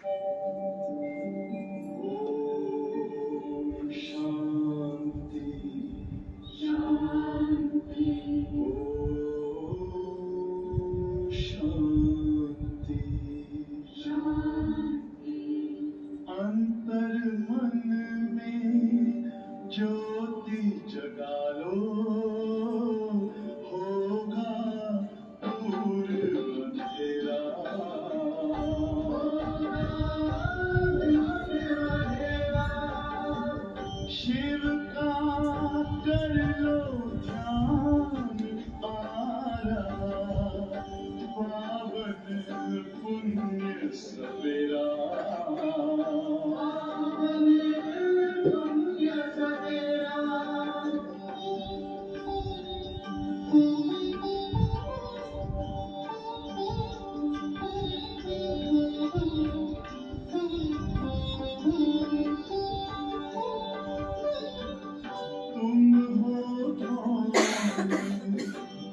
ओम शांति शांति। ओम शांति शांति। अंतर मन में ज्योति जगा लो, होगा दूर अंधेरा। शिव का कर लो ध्यान, आ रहा पावन पुण्य सवेरा। तुम हो कौन,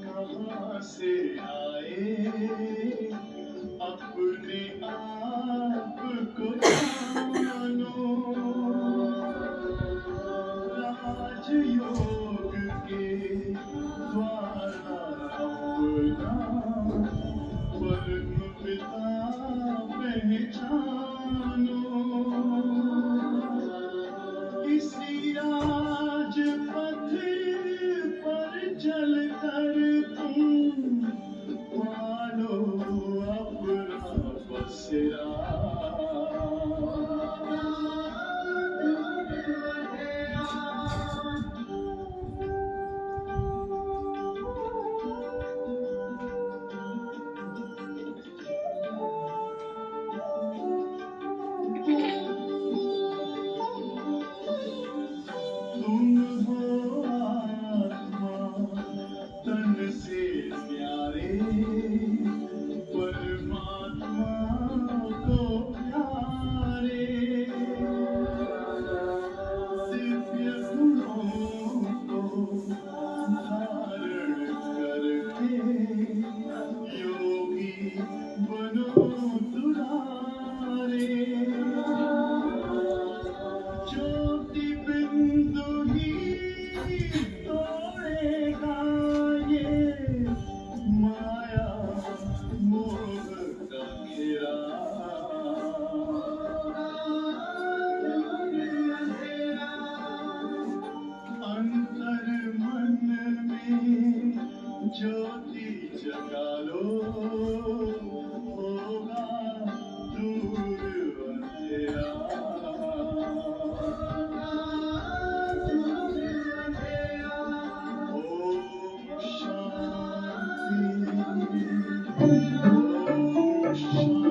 कहाँ से आए, अपने आप को जानो। राजयोग के द्वारा अपना परम पिता पहचानो। इसी राजपथ पर चलकर तुम पालो अपना बसेरा। तुम हो आत्मा तन से प्यारे, परमात्मा को प्यारे। दिव्य गुणों को धारण करके योगी बनो दुलारे। ज्योति बिंदु ही तोड़ेगा ये माया मोह का घेरा। अंतर मन में ज्योति जगा लो, होगा दूर अंधेरा। ओम शांति। ओम शांति।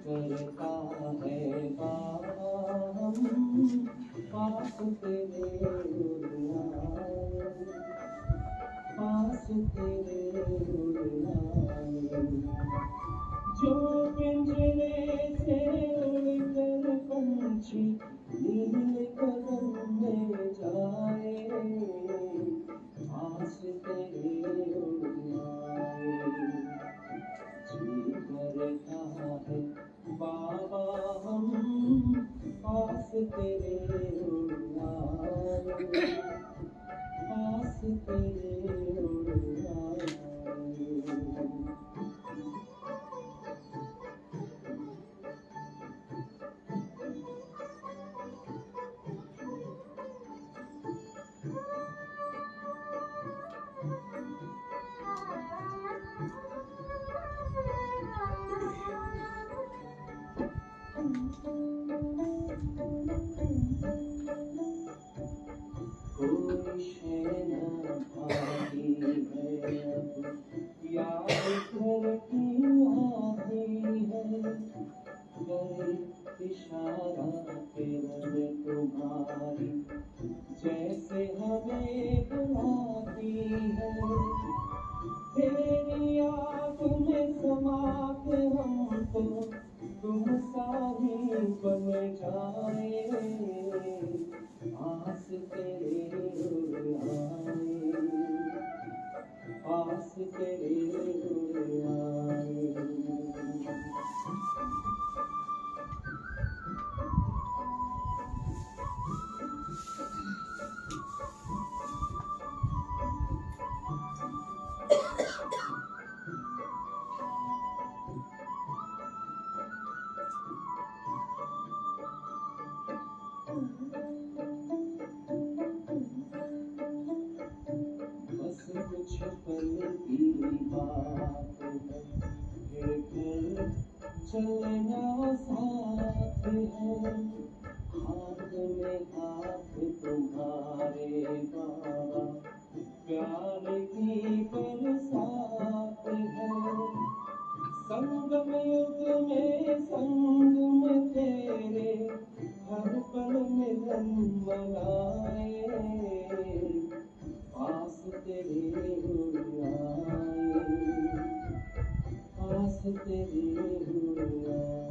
करता है काम पास तेरे उड़ाए, पास तेरे उड़ाए। जो पिंजरे से उड़कर पंछी नील गगन में जाए, पास तेरे उड़ाए। जी करता है बाबा हम पास तेरे उड़ाए, पास तेरे उड़ाए। कोई शैन भागी है अब, याद घर क्यों आती है। करे इशारा केवल तुम्हारी हाथ है, फिर चलना साथ है, हाथ में हाथ तुम्हारे बाबा, प्यार की बरसात है, संगम युग में संग में तेरे, हर पल मिलन मनाए, पास तेरे हो आए, पास तेरे हो आए।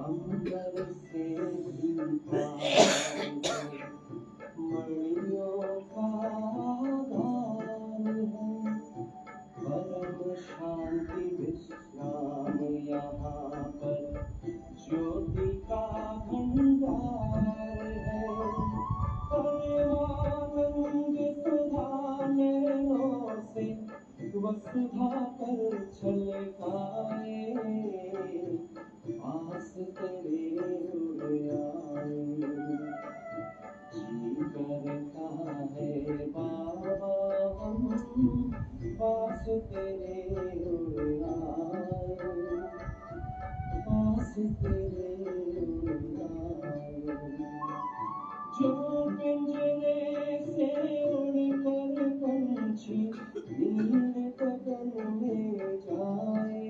अंबर से भी पार है, मणियों का आधार है, परम शांति विश्राम यहाँ पर, ज्योति का भंडार है, परमानंद सुधा नैनों से वसुधा पर छलकाए, पास तेरे हो आए, जी करता है बाबा हम पास तेरे हो आए, पास तेरे हो आए। जो पिंजरे से उड़कर पंछी नील गगन में जाए,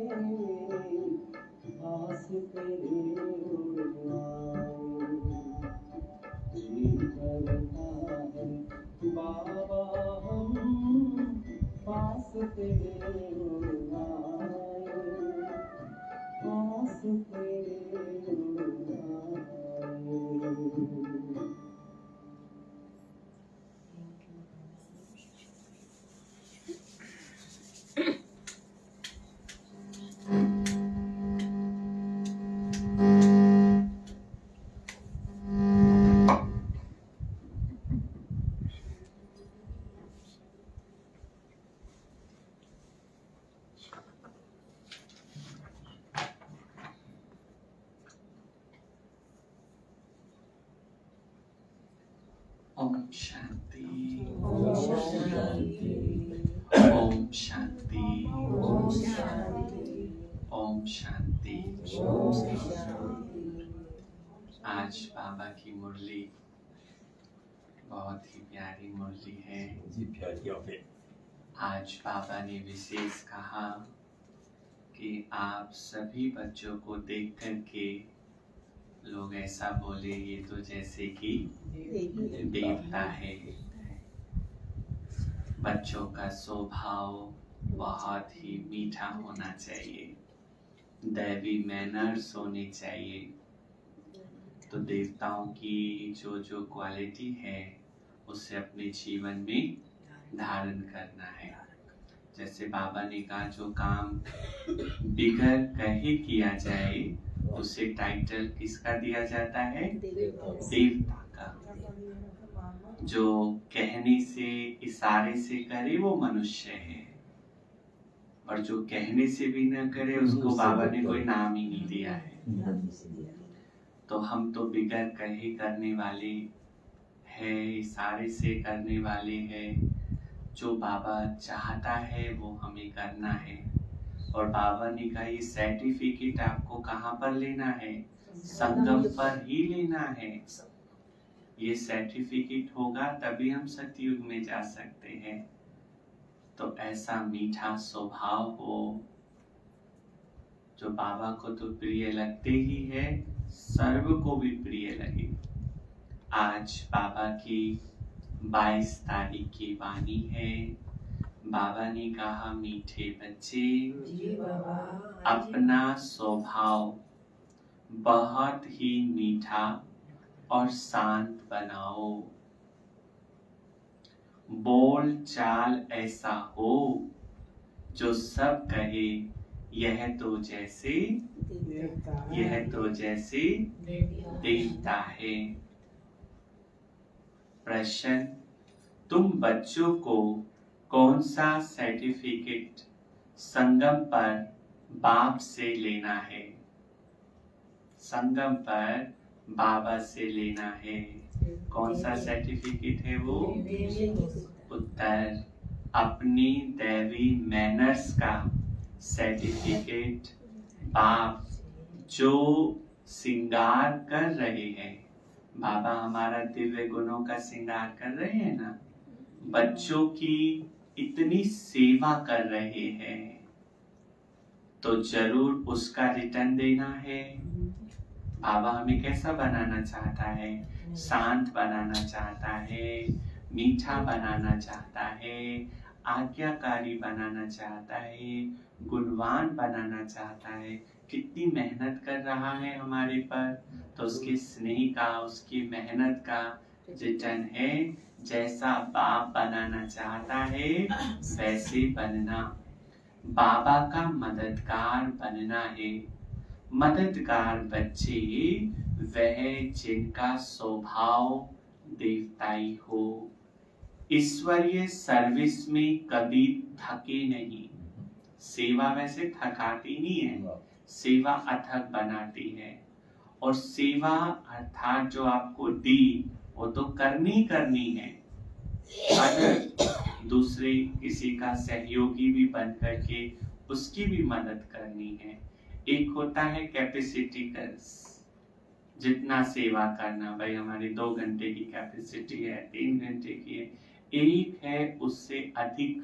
पास तेरे हो आए, जी करता है बाबा हम पास तेरे हो आए, पास तेरे हो आए। ओम शांति। ओम शांति। ओम शांति। ओम शांति। ओम शांति। ओम शांति। आज बाबा की मुरली बहुत ही प्यारी मुरली है। जी प्यारी है। आज बाबा ने विशेष कहा कि आप सभी बच्चों को देख कर के लोग ऐसा बोले ये तो जैसे कि देवता है। बच्चों का स्वभाव बहुत ही मीठा होना चाहिए, दैवी मैनर्स होने चाहिए। तो देवताओं की जो जो क्वालिटी है उसे अपने जीवन में धारण करना है। जैसे बाबा ने कहा जो काम बिगड़ कहे किया जाए उसे टाइटल किसका दिया जाता है? देवता का। जो कहने से इशारे से करे वो मनुष्य है, और जो कहने से भी न करे उसको बाबा ने कोई नाम ही नहीं दिया है। तो हम तो बिगड़ कहे करने वाले हैं, इशारे से करने वाले हैं। जो बाबा चाहता है वो हमें करना है। और बाबा ने कहा ये सर्टिफिकेट आपको कहाँ पर लेना है? संगम पर ही लेना है। ये सर्टिफिकेट होगा तभी हम सतयुग में जा सकते हैं। तो ऐसा मीठा स्वभाव हो जो बाबा को तो प्रिय लगते ही है, सर्व को भी प्रिय लगे। आज बाबा की 22 तारीख की वाणी है। बाबा ने कहा मीठे बच्चे जी बाबा, अपना स्वभाव बहुत ही मीठा और शांत बनाओ। बोल चाल ऐसा हो जो सब कहे यह तो जैसे देवता है। प्रश्न, तुम बच्चों को कौन सा सर्टिफिकेट संगम पर बाप से लेना है? संगम पर बाबा से लेना है। कौन सा सर्टिफिकेट है वो? उत्तर, अपनी दैवी मैनर्स का सर्टिफिकेट। बाप जो श्रृंगार कर रहे हैं, बाबा हमारा दिव्य गुणों का श्रृंगार कर रहे हैं ना, बच्चों की इतनी सेवा कर रहे हैं, तो जरूर उसका रिटर्न देना है। बाबा हमें कैसा बनाना चाहता है? शांत बनाना चाहता है, मीठा बनाना चाहता है, आज्ञाकारी बनाना चाहता है, गुणवान बनाना चाहता है। कितनी मेहनत कर रहा है हमारे पर, तो उसके स्नेह का, उसकी मेहनत का रिटर्न है। जैसा बाप बनाना चाहता है वैसे बनना, बाबा का मददगार बनना है। मददगार बच्चे वह जिनका स्वभाव देवताई हो, ईश्वरीय सर्विस में कभी थके नहीं। सेवा वैसे थकाती नहीं है, सेवा अथक बनाती है। और सेवा अर्थात जो आपको दी वो तो करनी है। अगर दूसरे किसी का सहयोगी भी बन करके उसकी भी मदद करनी है। एक होता है कैपेसिटी कर्स, जितना सेवा करना, भाई हमारी 2 घंटे की कैपेसिटी है, 3 घंटे की है। एक है उससे अधिक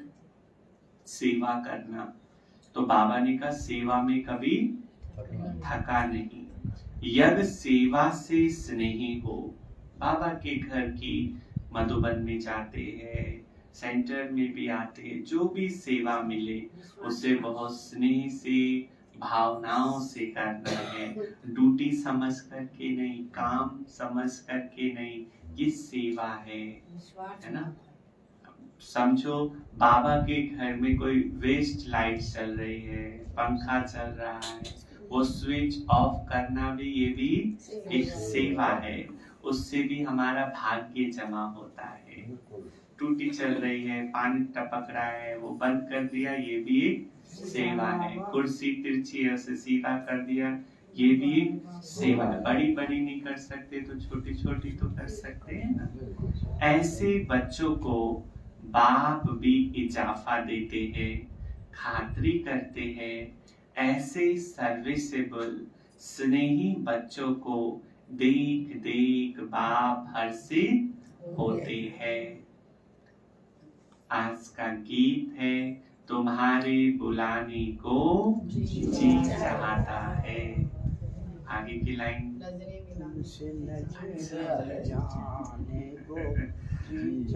सेवा करना। तो बाबा ने कहा सेवा में कभी थका नहीं। यज्ञ सेवा से स्नेही हो। बाबा के घर की मधुबन में जाते हैं, सेंटर में भी आते हैं, जो भी सेवा मिले उसे बहुत स्नेह से, भावनाओं से करना है। ड्यूटी समझ करके नहीं, काम समझ करके नहीं, ये सेवा है ना। समझो बाबा के घर में कोई वेस्ट लाइट चल रही है, पंखा चल रहा है, वो स्विच ऑफ करना भी, ये भी एक सेवा है। उससे भी हमारा भाग्य जमा होता है। टूटी चल रही है, पानी टपक रहा है, वो बंद कर दिया, ये भी एक सेवा है। कुर्सी तिरछी है, उसे सीधा कर दिया, ये भी एक सेवा है। बड़ी बड़ी नहीं कर सकते तो छोटी छोटी तो कर सकते हैं ना। ऐसे बच्चों को बाप भी इजाफा देते हैं, खातरी करते हैं। ऐसे सर्विसेबल स्नेही बच्चों को देख देख बाप हर्षित होते हैं। आज का गीत है, तुम्हारे बुलाने को जी चाहता है। आगे की लाइन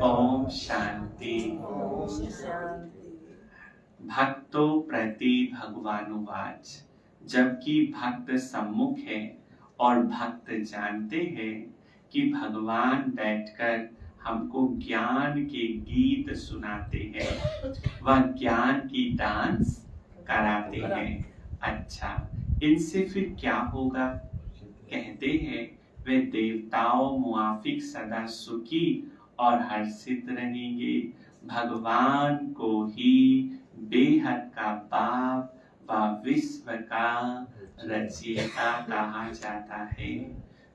ओम शांति। भक्तों प्रति भगवानुवाच। जबकि भक्त सम्मुख है और भक्त जानते हैं कि भगवान बैठकर हमको ज्ञान के गीत सुनाते हैं, वह ज्ञान की डांस कराते हैं। अच्छा, इनसे फिर क्या होगा? कहते हैं वे देवताओं मुआफिक सदा सुखी और हर्षित रहेंगे। भगवान को ही बेहद का बाप व विश्व का रचयिता कहा जाता है।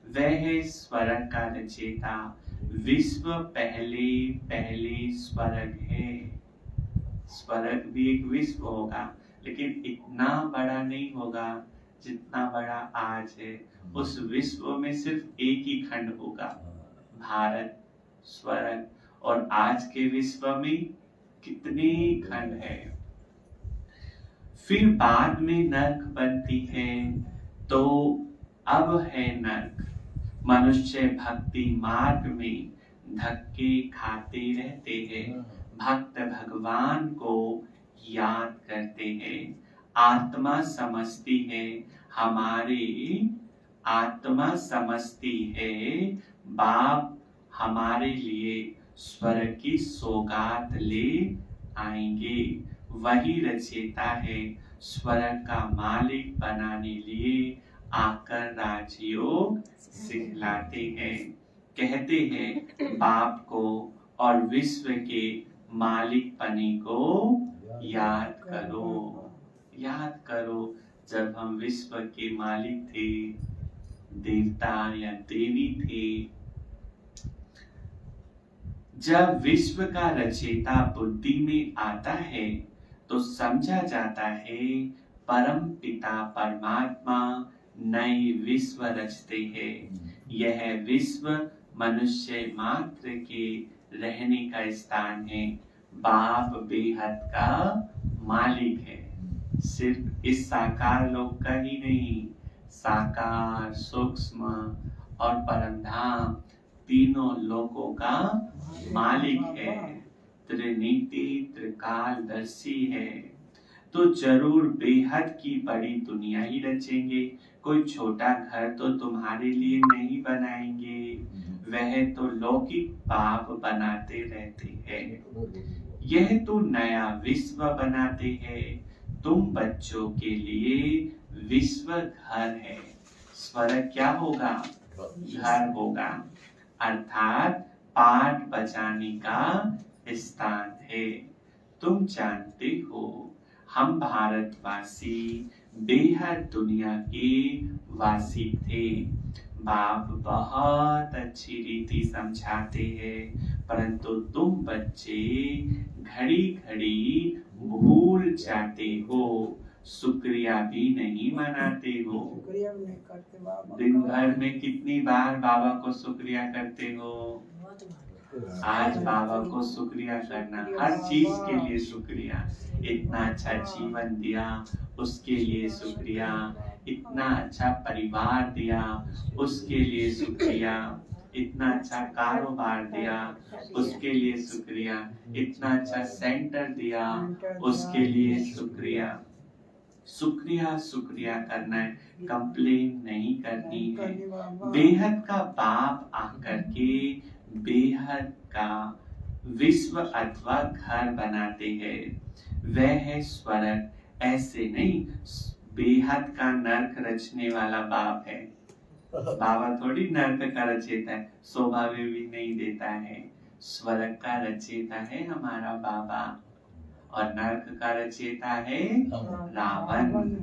वह स्वर्ग का रचयिता, विश्व पहले स्वर्ग है। स्वर्ग भी एक विश्व होगा, लेकिन इतना बड़ा नहीं होगा जितना बड़ा आज है। उस विश्व में सिर्फ एक ही खंड होगा, भारत स्वर्ग। और आज के विश्व में कितने खंड है। फिर बाद में नरक बनती है, तो अब है नरक। मनुष्य भक्ति मार्ग में धक्के खाते रहते हैं। भक्त भगवान को याद करते हैं। आत्मा समझती है, आत्मा समझती है बाप हमारे लिए स्वर्ग की सौगात ले आएंगे। वही रचयिता है, स्वर्ग का मालिक बनाने लिए आकर राजयोग सिखलाते हैं। कहते हैं बाप को और विश्व के मालिक पने को याद करो। याद करो जब हम विश्व के मालिक थे, देवता या देवी थे, जब विश्व का रचयिता बुद्धि में आता है तो समझा जाता है परम पिता परमात्मा नए विश्व रचते हैं। यह विश्व मनुष्य मात्र के रहने का स्थान है। बाप बेहद का मालिक है, सिर्फ इस साकार लोक का ही नहीं, साकार, सूक्ष्म और परम धाम तीनों लोकों का मालिक है। त्रिनीति त्रिकालदर्शी है, तो जरूर बेहद की बड़ी दुनिया ही रचेंगे। कोई छोटा घर तो तुम्हारे लिए नहीं बनाएंगे, वह तो लौकिक बाप बनाते रहते हैं। यह तो नया विश्व बनाते हैं। तुम बच्चों के लिए विश्व घर है। स्वर्ग क्या होगा? घर होगा, अर्थात पाठ बजाने का स्थान है। तुम जानते हो हम भारतवासी बेहद दुनिया के वासी थे। बाप बहुत अच्छी रीति समझाते हैं, परंतु तुम बच्चे घड़ी घड़ी भूल जाते हो, शुक्रिया भी नहीं मनाते हो। शुक्रिया भी नहीं करते बाबा। दिन भर में कितनी बार बाबा को शुक्रिया करते हो? आज बाबा को शुक्रिया करना, हर चीज के लिए शुक्रिया। इतना अच्छा जीवन दिया उसके लिए शुक्रिया, इतना अच्छा परिवार दिया उसके लिए शुक्रिया, इतना अच्छा कारोबार दिया उसके लिए शुक्रिया, इतना अच्छा सेंटर दिया उसके लिए शुक्रिया। शुक्रिया शुक्रिया करना है, कंप्लेन नहीं करनी है। बेहद का बाप आकर के बेहद का विश्व अथवा घर बनाते हैं, वह है स्वर्ग। ऐसे नहीं बेहद का नर्क रचने वाला बाप है। बाबा थोड़ी नर्क का रचयिता है, शोभा भी नहीं देता है। स्वर्ग का रचयिता है हमारा बाबा और नर्क का रचयिता है रावण।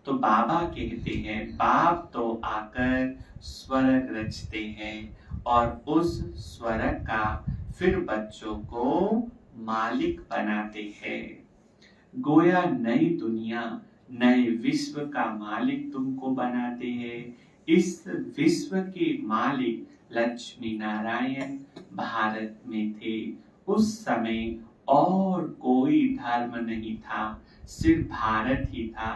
तो बाबा कहते हैं बाप तो आकर स्वर्ग रचते हैं और उस स्वर्ग का फिर बच्चों को मालिक बनाते हैं। गोया नई दुनिया, नए विश्व का मालिक तुमको बनाते हैं। इस विश्व के मालिक लक्ष्मी नारायण भारत में थे। उस समय और कोई धर्म नहीं था, सिर्फ भारत ही था।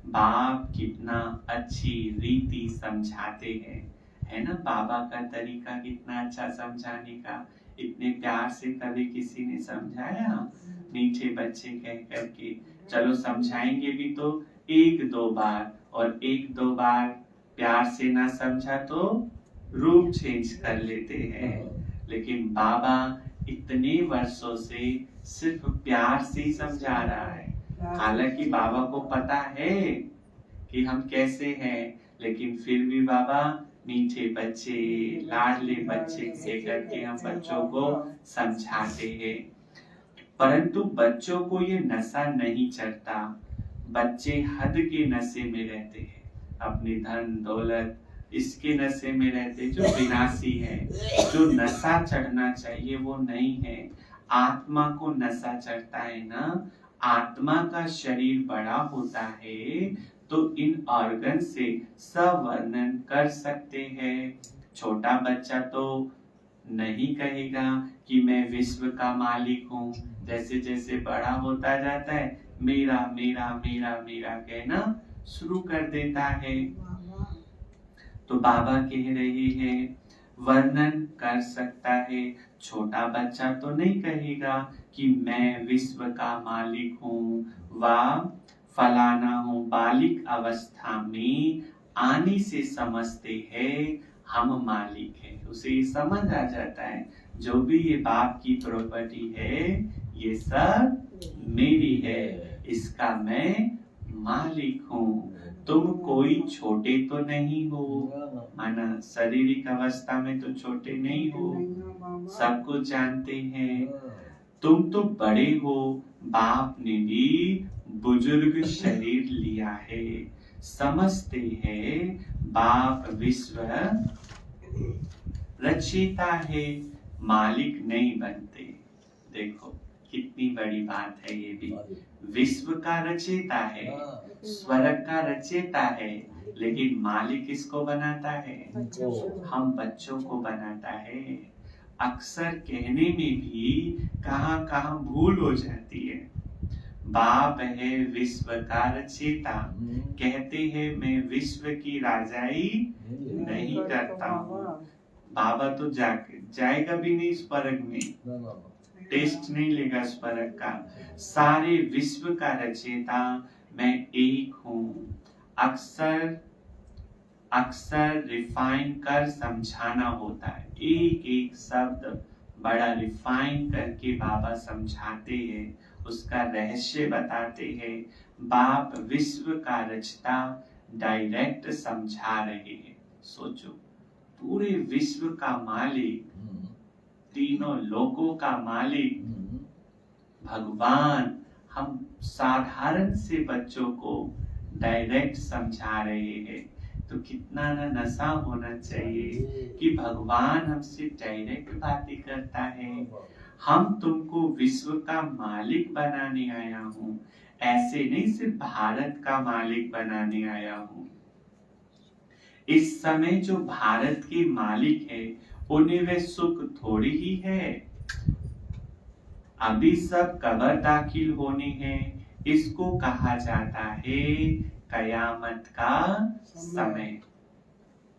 बाप कितना अच्छी रीति समझाते हैं, है ना? बाबा का तरीका कितना अच्छा समझाने का। इतने प्यार से कभी किसी ने समझाया? मीठे बच्चे कह करके चलो समझाएंगे भी तो एक दो बार, और एक दो बार प्यार से ना समझा तो रूप चेंज कर लेते हैं। लेकिन बाबा इतने वर्षों से सिर्फ प्यार से ही समझा रहा है। हालांकि बाबा को पता है कि हम कैसे हैं, लेकिन फिर भी बाबा मीठे बच्चे, लाडले बच्चे कह करके हम बच्चों को समझाते हैं। परंतु बच्चों को ये नशा नहीं चढ़ता। बच्चे हद के नशे में रहते हैं, अपनी धन दौलत इसके नशे में रहते जो विनाशी है। जो नशा चढ़ना चाहिए वो नहीं है। आत्मा को नशा चढ़ता है ना। आत्मा का शरीर बड़ा होता है तो इन ऑर्गन से सवर्णन कर सकते हैं। छोटा बच्चा तो नहीं कहेगा कि मैं विश्व का मालिक हूँ। जैसे जैसे बड़ा होता जाता है मेरा मेरा मेरा मेरा कहना शुरू कर देता है। तो बाबा कह रहे हैं वर्णन कर सकता है। छोटा बच्चा तो नहीं कहेगा कि मैं विश्व का मालिक हूँ व फलाना हूँ। बालिक अवस्था में आने से समझते हैं हम मालिक हैं। उसे समझ आ जाता है जो भी ये बाप की प्रॉपर्टी है ये सब मेरी है, इसका मैं मालिक हूँ। तुम कोई छोटे तो नहीं हो, माना शारीरिक अवस्था में तो छोटे नहीं हो, सबको जानते हैं। तुम तो बड़े हो, बाप ने भी बुजुर्ग शरीर लिया है, समझते हैं बाप विश्व रचयिता है, मालिक नहीं बनते। देखो कितनी बड़ी बात है ये भी। विश्व का रचयिता है, स्वर्ग का रचयिता है, लेकिन मालिक किसको बनाता है? हम बच्चों को बनाता है। अक्सर कहने में भी कहाँ कहाँ भूल हो जाती है। बाप है विश्व का रचयिता, कहते हैं मैं विश्व की राजाई नहीं करता हूँ। बाबा तो जाएगा भी नहीं स्वर्ग में, टेस्ट नहीं लेगा स्वर्ग का। सारे विश्व का रचयिता मैं एक हूँ। अक्सर रिफाइन कर समझाना होता है, एक एक शब्द बड़ा रिफाइन करके बाबा समझाते हैं, उसका रहस्य बताते हैं। बाप विश्व का रचता डायरेक्ट समझा रहे हैं। सोचो, पूरे विश्व का मालिक, तीनों लोगों का मालिक भगवान हम साधारण से बच्चों को डायरेक्ट समझा रहे हैं। तो कितना ना नशा होना चाहिए कि भगवान हमसे डायरेक्ट बातें करता है। हम तुमको विश्व का मालिक बनाने आया हूँ, ऐसे नहीं सिर्फ भारत का मालिक बनाने आया हूँ। इस समय जो भारत के मालिक है उन्हें वे सुख थोड़ी ही है। अभी सब कब्र दाखिल होने हैं, इसको कहा जाता है कयामत का समय।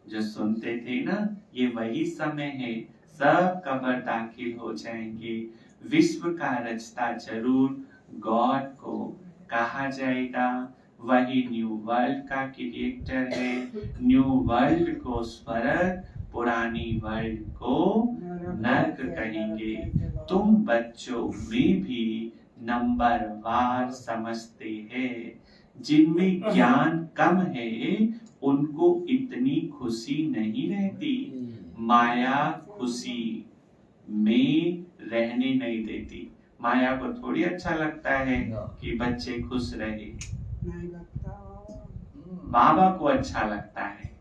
जो सुनते थे ना, ये वही समय है, सब कब्र दाखिल हो जाएंगे। विश्व का रचता जरूर गॉड को कहा जाएगा, वही न्यू वर्ल्ड का क्रिएटर है। न्यू वर्ल्ड को स्वर्ग, पुरानी वर्ल्ड को नर्क कहेंगे। तुम बच्चों में भी नंबर वार समझते हैं, जिनमें ज्ञान कम है उनको इतनी खुशी नहीं रहती। माया खुशी में रहने नहीं देती। माया को थोड़ी अच्छा लगता है कि बच्चे खुश रहे, नहीं लगता। बाबा को अच्छा लगता है।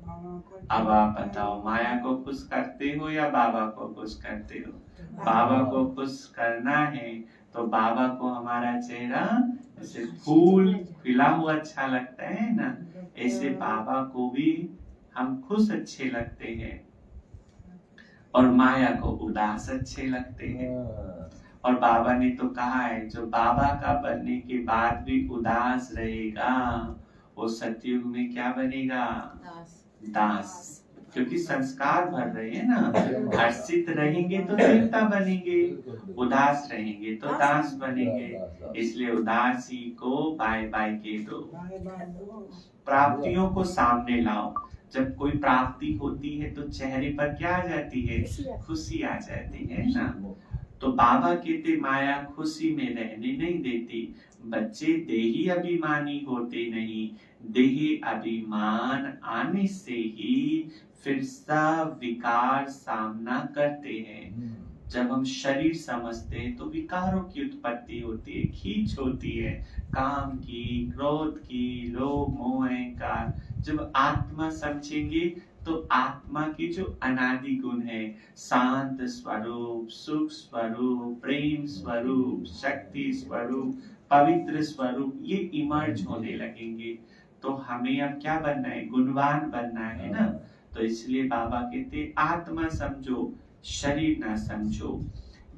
बाबा को अब आप बताओ, माया को खुश करते हो या बाबा को खुश करते हो? बाबा को खुश करना है तो बाबा को हमारा चेहरा जैसे फूल खिला हुआ अच्छा लगता है ना, ऐसे बाबा को भी हम खुश अच्छे लगते हैं और माया को उदास अच्छे लगते हैं। और बाबा ने तो कहा है, जो बाबा का बनने के बाद भी उदास रहेगा वो सतयुग में क्या बनेगा? दास। क्योंकि संस्कार भर रहे हैं ना। हर्षित रहेंगे तो देवता बनेंगे, उदास रहेंगे तो दास बनेंगे। इसलिए उदासी को बाय बाय के दो, प्राप्तियों को सामने लाओ। जब कोई प्राप्ति होती है तो चेहरे पर क्या आ जाती है? खुशी आ जाती है ना। तो बाबा कहते माया खुशी में रहने नहीं देती। बच्चे देही अभिमानी होते नहीं, देही अभिमान आने से ही फिर सब विकार सामना करते हैं। जब हम शरीर समझते हैं तो विकारों की उत्पत्ति होती है, खींच होती है, काम की, क्रोध की, लोभ मोह अहंकार। जब आत्मा समझेंगे तो आत्मा की जो अनादि गुण है, शांत स्वरूप, सुख स्वरूप, प्रेम स्वरूप, शक्ति स्वरूप, पवित्र स्वरूप, ये इमर्ज होने लगेंगे। तो हमें अब क्या बनना है? गुणवान बनना है ना। तो इसलिए बाबा कहते आत्मा समझो, शरीर ना समझो।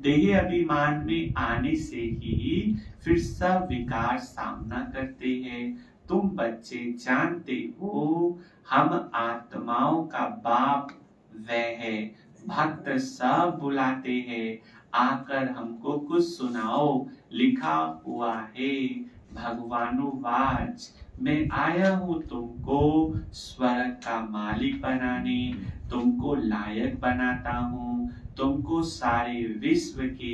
देह अभिमान में आने से ही फिर सब विकार सामना करते हैं। तुम बच्चे जानते हो हम आत्माओं का बाप वह है। भक्त सब बुलाते हैं, आकर हमको कुछ सुनाओ। लिखा हुआ है भगवानुवाच, मैं आया हूँ तुमको स्वर्ग का मालिक बनाने, तुमको लायक बनाता हूँ, तुमको सारे विश्व के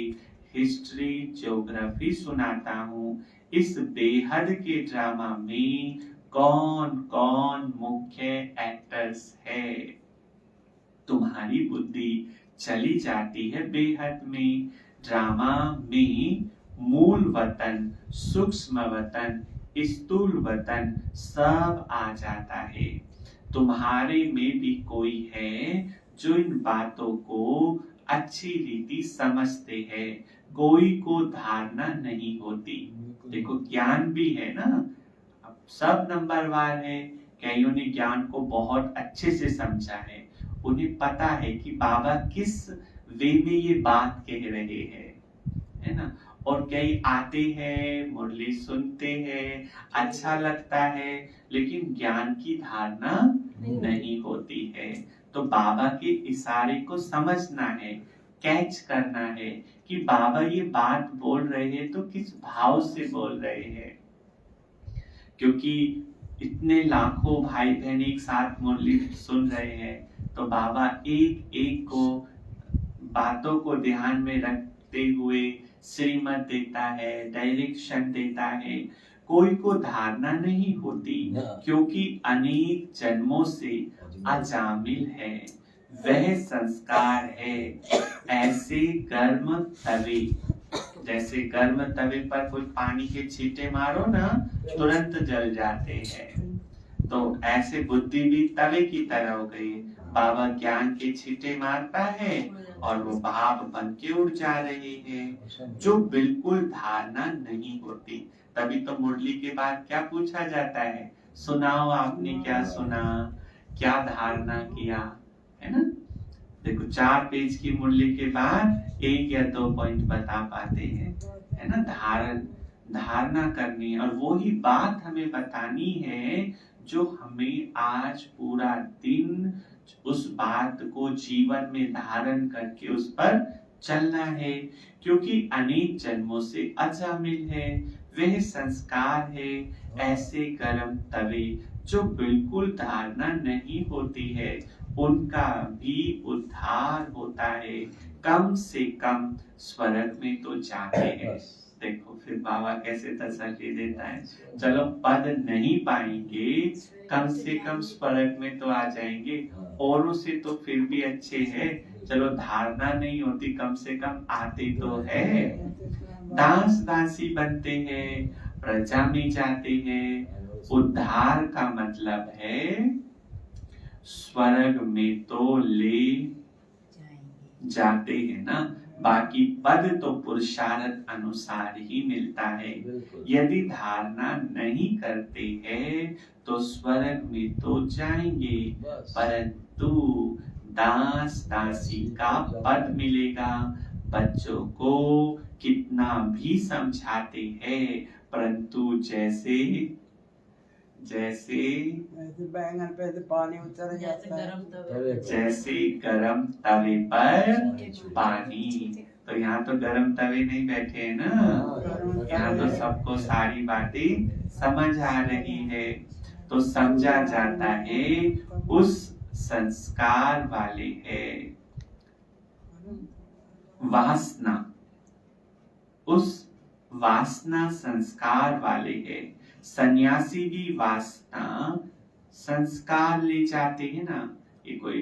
हिस्ट्री ज्योग्राफी सुनाता हूँ। इस बेहद के ड्रामा में कौन कौन मुख्य एक्टर्स है। तुम्हारी बुद्धि चली जाती है बेहद में। ड्रामा में मूल वतन, सूक्ष्म वतन, स्थूल वतन सब आ जाता है। तुम्हारे में भी कोई है जो इन बातों को अच्छी रीति समझते हैं, कोई को धारणा नहीं होती। देखो ज्ञान भी है ना, अब सब नंबरवार है। कईयों ने ज्ञान को बहुत अच्छे से समझा है, उन्हें पता है कि बाबा किस वे में ये बात कह रहे हैं, है ना। और कई आते हैं, मुरली सुनते हैं, अच्छा लगता है, लेकिन ज्ञान की धारणा नहीं होती है। तो बाबा के इशारे को समझना है, कैच करना है कि बाबा ये बात बोल रहे हैं तो किस भाव से बोल रहे हैं। क्योंकि इतने लाखों भाई बहन एक साथ मुरली सुन रहे हैं, तो बाबा एक एक को बातों को ध्यान में रखते हुए श्रीमत देता है, डायरेक्शन देता है। कोई को धारणा नहीं होती, क्योंकि अनेक जन्मों से अजामिल है, वह संस्कार है। ऐसे गर्म तवे, जैसे गर्म तवे पर कोई पानी के छींटे मारो ना, तुरंत जल जाते हैं। तो ऐसे बुद्धि भी तवे की तरह हो गई। बाबा ज्ञान के छींटे मारता है और वो भाव बन के उड़ जा रहे हैं, जो बिल्कुल धारणा नहीं होती। तभी तो मुरली के बाद क्या पूछा जाता है, सुनाओ आपने क्या सुना, क्या धारणा किया, है ना। देखो 4 पेज की मुरली के बाद 1 या 2 पॉइंट बता पाते हैं, है ना। धारणा करनी, और वो ही बात हमें बतानी है जो हमें आज पूरा दिन उस बात को जीवन में धारण करके उस पर चलना है। क्योंकि अनेक जन्मों से अजामिल है, वह संस्कार है। ऐसे गर्म तवे जो बिल्कुल धारणा नहीं होती है, उनका भी उद्धार होता है, कम से कम स्वर्ग में तो जाते हैं। देखो फिर बाबा कैसे तसल्ली देता है, चलो पद नहीं पाएंगे, कम से कम स्वर्ग में तो आ जाएंगे, औरों से तो फिर भी अच्छे हैं। चलो धारणा नहीं होती, कम से कम आते तो है। दास दासी बनते हैं, प्रजा में जाते हैं। उद्धार का मतलब है स्वर्ग में तो ले जाते हैं ना, बाकी पद तो पुरुषार्थ अनुसार ही मिलता है। यदि धारणा नहीं करते हैं तो स्वर्ग में तो जाएंगे, परंतु दास दासी का पद मिलेगा। बच्चों को कितना भी समझाते हैं, परंतु जैसे बैंगन पे से पानी उतर जाता है, जैसे गरम तवे पर पानी। तो यहाँ तो गरम तवे नहीं बैठे हैं ना, यहाँ तो सबको सारी बातें समझ आ रही है। तो समझा जाता है उस संस्कार वाले है, वासना, उस वासना संस्कार वाले है। सन्यासी भी वासना संस्कार ले जाते हैं ना, ये कोई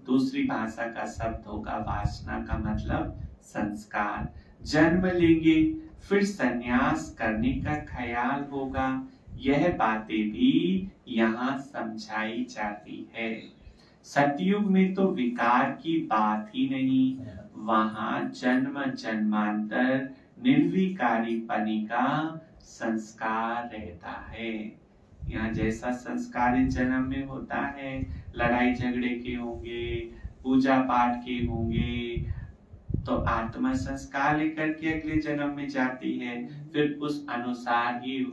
दूसरी भाषा का शब्द होगा। वासना का मतलब संस्कार। जन्म लेंगे, फिर सन्यास करने का ख्याल होगा। यह बातें भी यहाँ समझाई जाती है। सतयुग में तो विकार की बात ही नहीं, वहाँ जन्म जन्मांतर निर्विकारी पनी का संस्कार रहता है। यहाँ जैसा संस्कार इस जन्म में होता है, लड़ाई झगड़े के होंगे, पूजा पाठ के होंगे, तो आत्मा संस्कार लेकर के अगले जन्म में जाती है। फिर उस अनुसार ही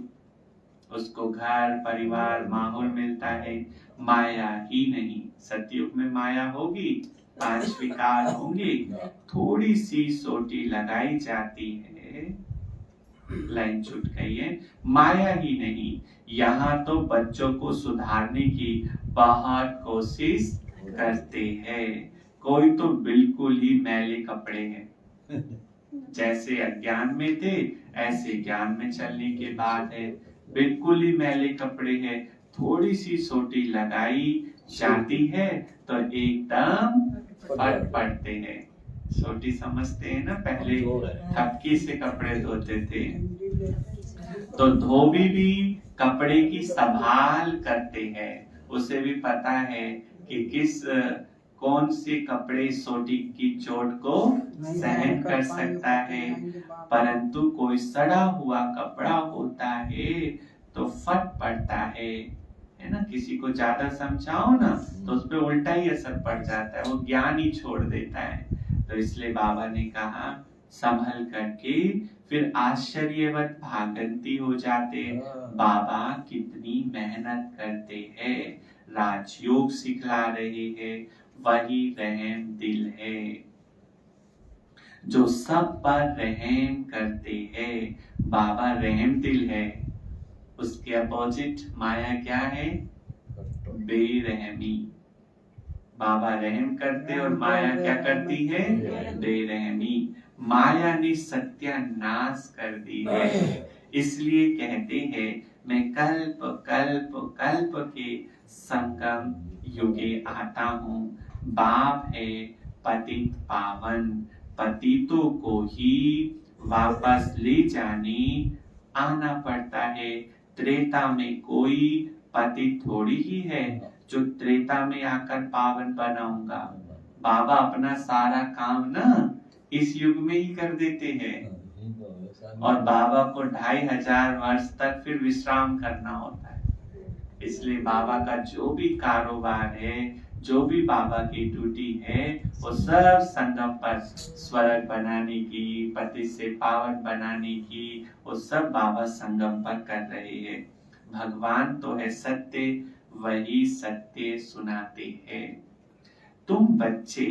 उसको घर परिवार माहौल मिलता है। माया ही नहीं, सतयुग में माया होगी, 5 विकार होंगे, थोड़ी सी सोटी लगाई जाती है, लाइन छूट गई है। माया ही नहीं, यहाँ तो बच्चों को सुधारने की बहुत कोशिश करते हैं। कोई तो बिल्कुल ही मैले कपड़े हैं, जैसे अज्ञान में थे ऐसे ज्ञान में चलने के बाद है। बिल्कुल ही मैले कपड़े हैं, थोड़ी सी सोटी लगाई जाती है तो एकदम फट पड़ते हैं। सोटी समझते हैं ना, पहले थपकी से कपड़े धोते थे। तो धोबी भी कपड़े की संभाल करते हैं, उसे भी पता है कि कौन से कपड़े सोटी की चोट को सहन कर सकता है। परंतु कोई सड़ा हुआ कपड़ा होता है तो फट पड़ता है ना। किसी को ज्यादा समझाओ ना तो उस पर उल्टा ही असर पड़ जाता है, वो ज्ञान ही छोड़ देता है। तो इसलिए बाबा ने कहा संभल करके, फिर आश्चर्यवत भागंती हो जाते। बाबा कितनी मेहनत करते हैं, राजयोग सिखला रहे हैं, वही रहम दिल है जो सब पर रहम करते हैं। बाबा रहम दिल है, उसके अपोजिट माया क्या है? बेरहमी। बाबा रहम करते और माया क्या करती है? बेरहमी। माया ने सत्यानाश कर दी है। इसलिए कहते हैं मैं कल्प कल्प कल्प के संगम युगे आता हूँ। बाप है पतित पावन, पतितों को ही वापस ले जाने आना पड़ता है। त्रेता में कोई पतित थोड़ी ही है जो त्रेता में आकर पावन बनाऊंगा। बाबा अपना सारा काम ना इस युग में ही कर देते हैं और बाबा को 2500 वर्ष तक फिर विश्राम करना होता है। इसलिए बाबा का जो भी कारोबार है, जो भी बाबा की ड्यूटी है, वो सब संगम पर स्वर्ग बनाने की, पति से पावन बनाने की, वो सब बाबा संगम पर कर रहे हैं। भगवान तो है सत्य, वही सत्य सुनाते हैं। तुम बच्चे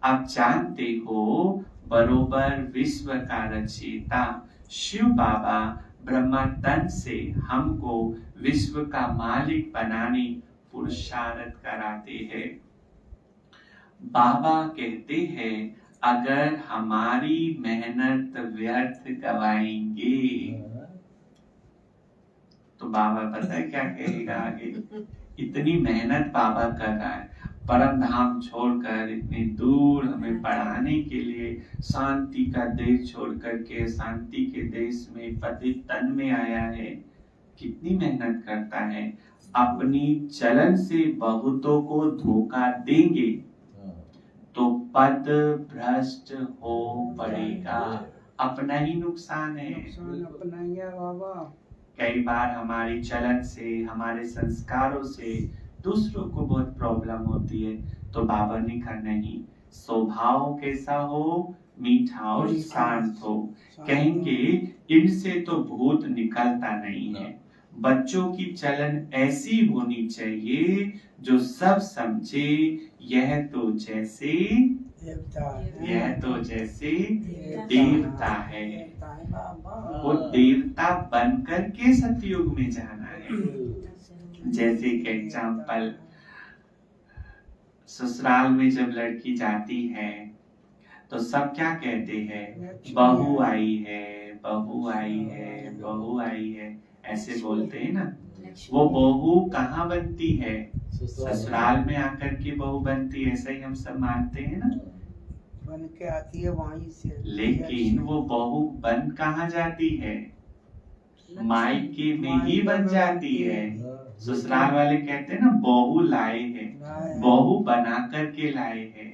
अब जानते हो बरोबर विश्व का रचयिता शिव बाबा ब्रह्मा तन से हमको विश्व का मालिक बनाने पुरुषार्थ कराते हैं। बाबा कहते हैं अगर हमारी मेहनत व्यर्थ गवाएंगे तो बाबा पता है क्या कहेगा आगे? इतनी मेहनत बाबा कर रहा है, परम धाम छोड़कर इतनी दूर हमें पढ़ाने के लिए, शांति का देश छोड़कर के शांति के देश में पतित तन में आया है। कितनी मेहनत करता है, अपनी चलन से बहुतों को धोखा देंगे तो पद भ्रष्ट हो पड़ेगा। अपना ही नुकसान है। अपना ही है बाबा। कई बार हमारी चलन से, हमारे संस्कारों से दूसरों को बहुत प्रॉब्लम होती है। तो बाबा ने कहा नहीं, स्वभाव कैसा हो? मीठा और शांत हो। कहेंगे इनसे तो भूत निकलता नहीं है। बच्चों की चलन ऐसी होनी चाहिए जो सब समझे यह तो जैसे देवता है। वो देवता बनकर के सतयुग में जाना है। जैसे एक एग्जाम्पल, ससुराल में जब लड़की जाती है तो सब क्या कहते हैं? बहू आई है, बहू आई है, बहू आई है, ऐसे बोलते हैं ना। वो बहू कहाँ बनती है? ससुराल में आकर के बहू बनती है, ऐसा ही हम सब मानते हैं ना। बन के आती है वहीं से। लेकिन वो बहू बन कहाँ जाती है? मायके में ही बन जाती है। ससुराल वाले कहते हैं ना बहू लाए हैं, बहू बना करके लाए हैं,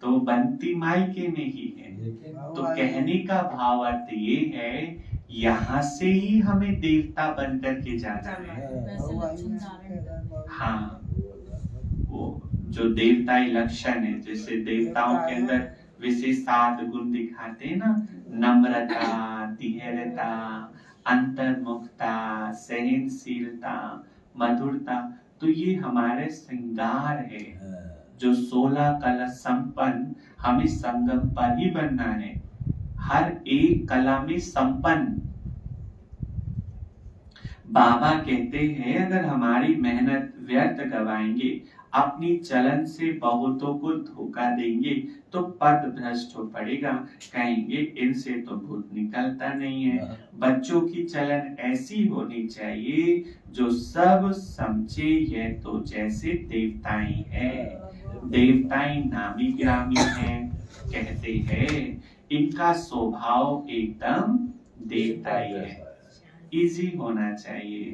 तो बनती मायके में ही है। तो कहने का भाव अर्थ ये है यहाँ से ही हमें देवता बन करके जाना है। हाँ, वो जो देवताई लक्षण है, जैसे देवताओं के अंदर विशेष 7 गुण दिखाते हैं ना, नम्रता, धीरता, अंतर्मुखता, सहनशीलता, मधुरता, तो ये हमारे श्रृंगार है जो 16 कला संपन्न हमें संगम पर ही बनना है। हर एक कला में संपन्न। बाबा कहते हैं अगर हमारी मेहनत व्यर्थ गवाएंगे, अपनी चलन से बहुतों को धोखा देंगे तो पद भ्रष्ट हो पड़ेगा, कहेंगे इनसे तो भूत निकलता नहीं है। बच्चों की चलन ऐसी होनी चाहिए जो सब समझे यह तो जैसे देवताएं है, देवताएं नामी ग्रामी है, कहते हैं इनका स्वभाव एकदम देवताई है। इजी होना चाहिए,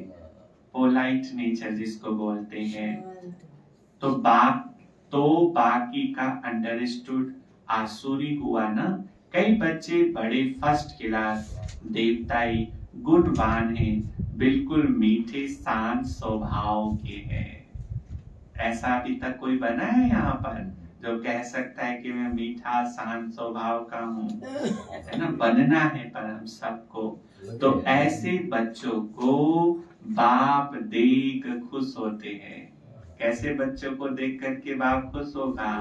पोलाइट नेचर जिसको बोलते हैं। तो बाकी का अंडरस्टूड आसुरी हुआ ना। कई बच्चे बड़े फर्स्ट क्लास देवताई गुणवान हैं, बिल्कुल मीठे शांत स्वभाव के हैं। ऐसा अभी तक कोई बना है यहाँ पर जो कह सकता है कि मैं मीठा शांत स्वभाव का हूँ? है ना, बनना है पर हम सबको। तो ऐसे बच्चों को बाप देख खुश होते हैं। कैसे बच्चों को देख करके बाप खुश होगा?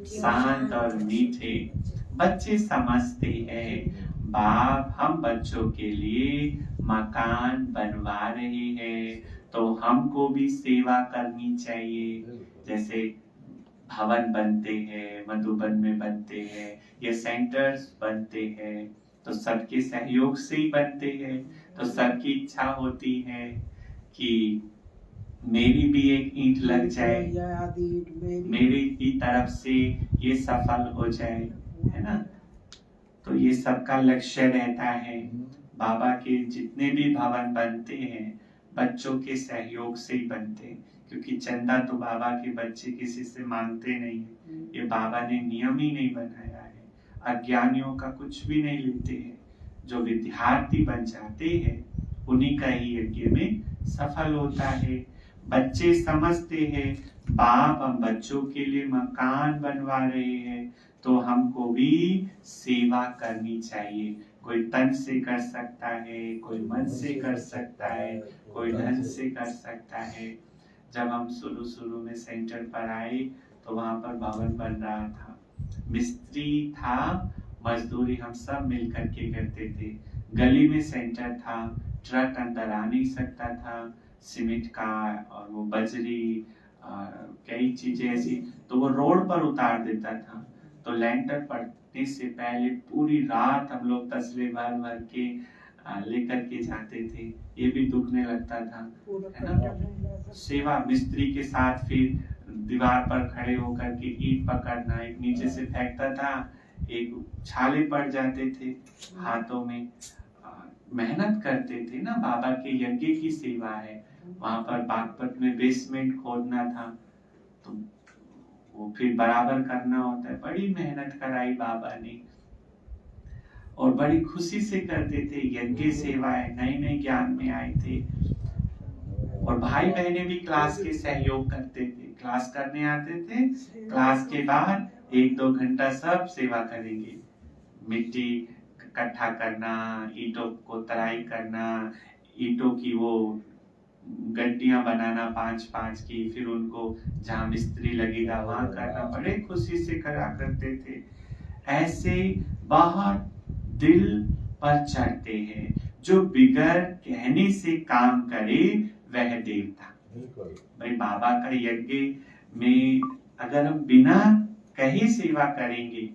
शांत और मीठे। बच्चे समझते हैं बाप हम बच्चों के लिए मकान बनवा रहे हैं, तो हमको भी सेवा करनी चाहिए। जैसे भवन बनते हैं, मधुबन में बनते हैं, ये सेंटर्स बनते हैं, तो सबके सहयोग से ही बनते हैं। तो सबकी इच्छा होती है कि मेरी भी एक ईंट लग जाए, मेरी की तरफ से ये सफल हो जाए, है ना। तो ये सबका लक्ष्य रहता है। बाबा के जितने भी भवन बनते हैं बच्चों के सहयोग से ही बनते हैं, क्योंकि चंदा तो बाबा के बच्चे किसी से मांगते नहीं है। ये बाबा ने नियम ही नहीं बनाया है। अज्ञानियों का कुछ भी नहीं लेते हैं। जो विद्यार्थी बन जाते हैं उन्हीं का ही यज्ञ में सफल होता है। बच्चे समझते हैं बाप हम बच्चों के लिए मकान बनवा रहे हैं, तो हमको भी सेवा करनी चाहिए। कोई तन से कर सकता है, कोई मन से कर सकता है, कोई धन से कर सकता है। जब हम शुरू में सेंटर पर आए तो वहां पर भवन बन रहा था, मिस्त्री था, मजदूरी हम सब मिल करके करते थे। गली में सेंटर था, ट्रक अंदर आ नहीं सकता था, सीमेंट का और वो बजरी कई चीजें ऐसी, तो वो रोड पर उतार देता था। तो लैंटर पड़ने से पहले पूरी रात हम लोग तसले भर भर के लेकर के जाते थे। ये भी दुखने लगता था, है ना। सेवा मिस्त्री के साथ फिर दीवार पर खड़े होकर के ईंट पकड़ना, एक नीचे से फेंकता था, एक छाले पड़ जाते थे हाथों में। मेहनत करते थे ना, बाबा के यज्ञ की सेवा है। वहां पर बागपत में बेसमेंट खोदना था, तो वो फिर बराबर करना होता है। बड़ी मेहनत कराई बाबा ने और बड़ी खुशी से करते थे यज्ञ सेवाएं। नए नए ज्ञान में आए थे और भाई बहने भी क्लास के सहयोग करते थे। क्लास करने आते थे, क्लास के बाद 1-2 घंटा सब सेवा करेंगे। मिट्टी इकट्ठा करना, ईंटों को तराई करना, ईंटों की वो गड्डियां बनाना 5-5 की, फिर उनको जहां मिस्त्री लगेगा वहां करना। बड़े खुशी से करा करते थे। ऐसे बहुत दिल पर चढ़ते हैं। जो बिगर कहने से काम करे वह देवता। भाई बाबा का यज्ञ में अगर हम बिना कहे सेवा करेंगे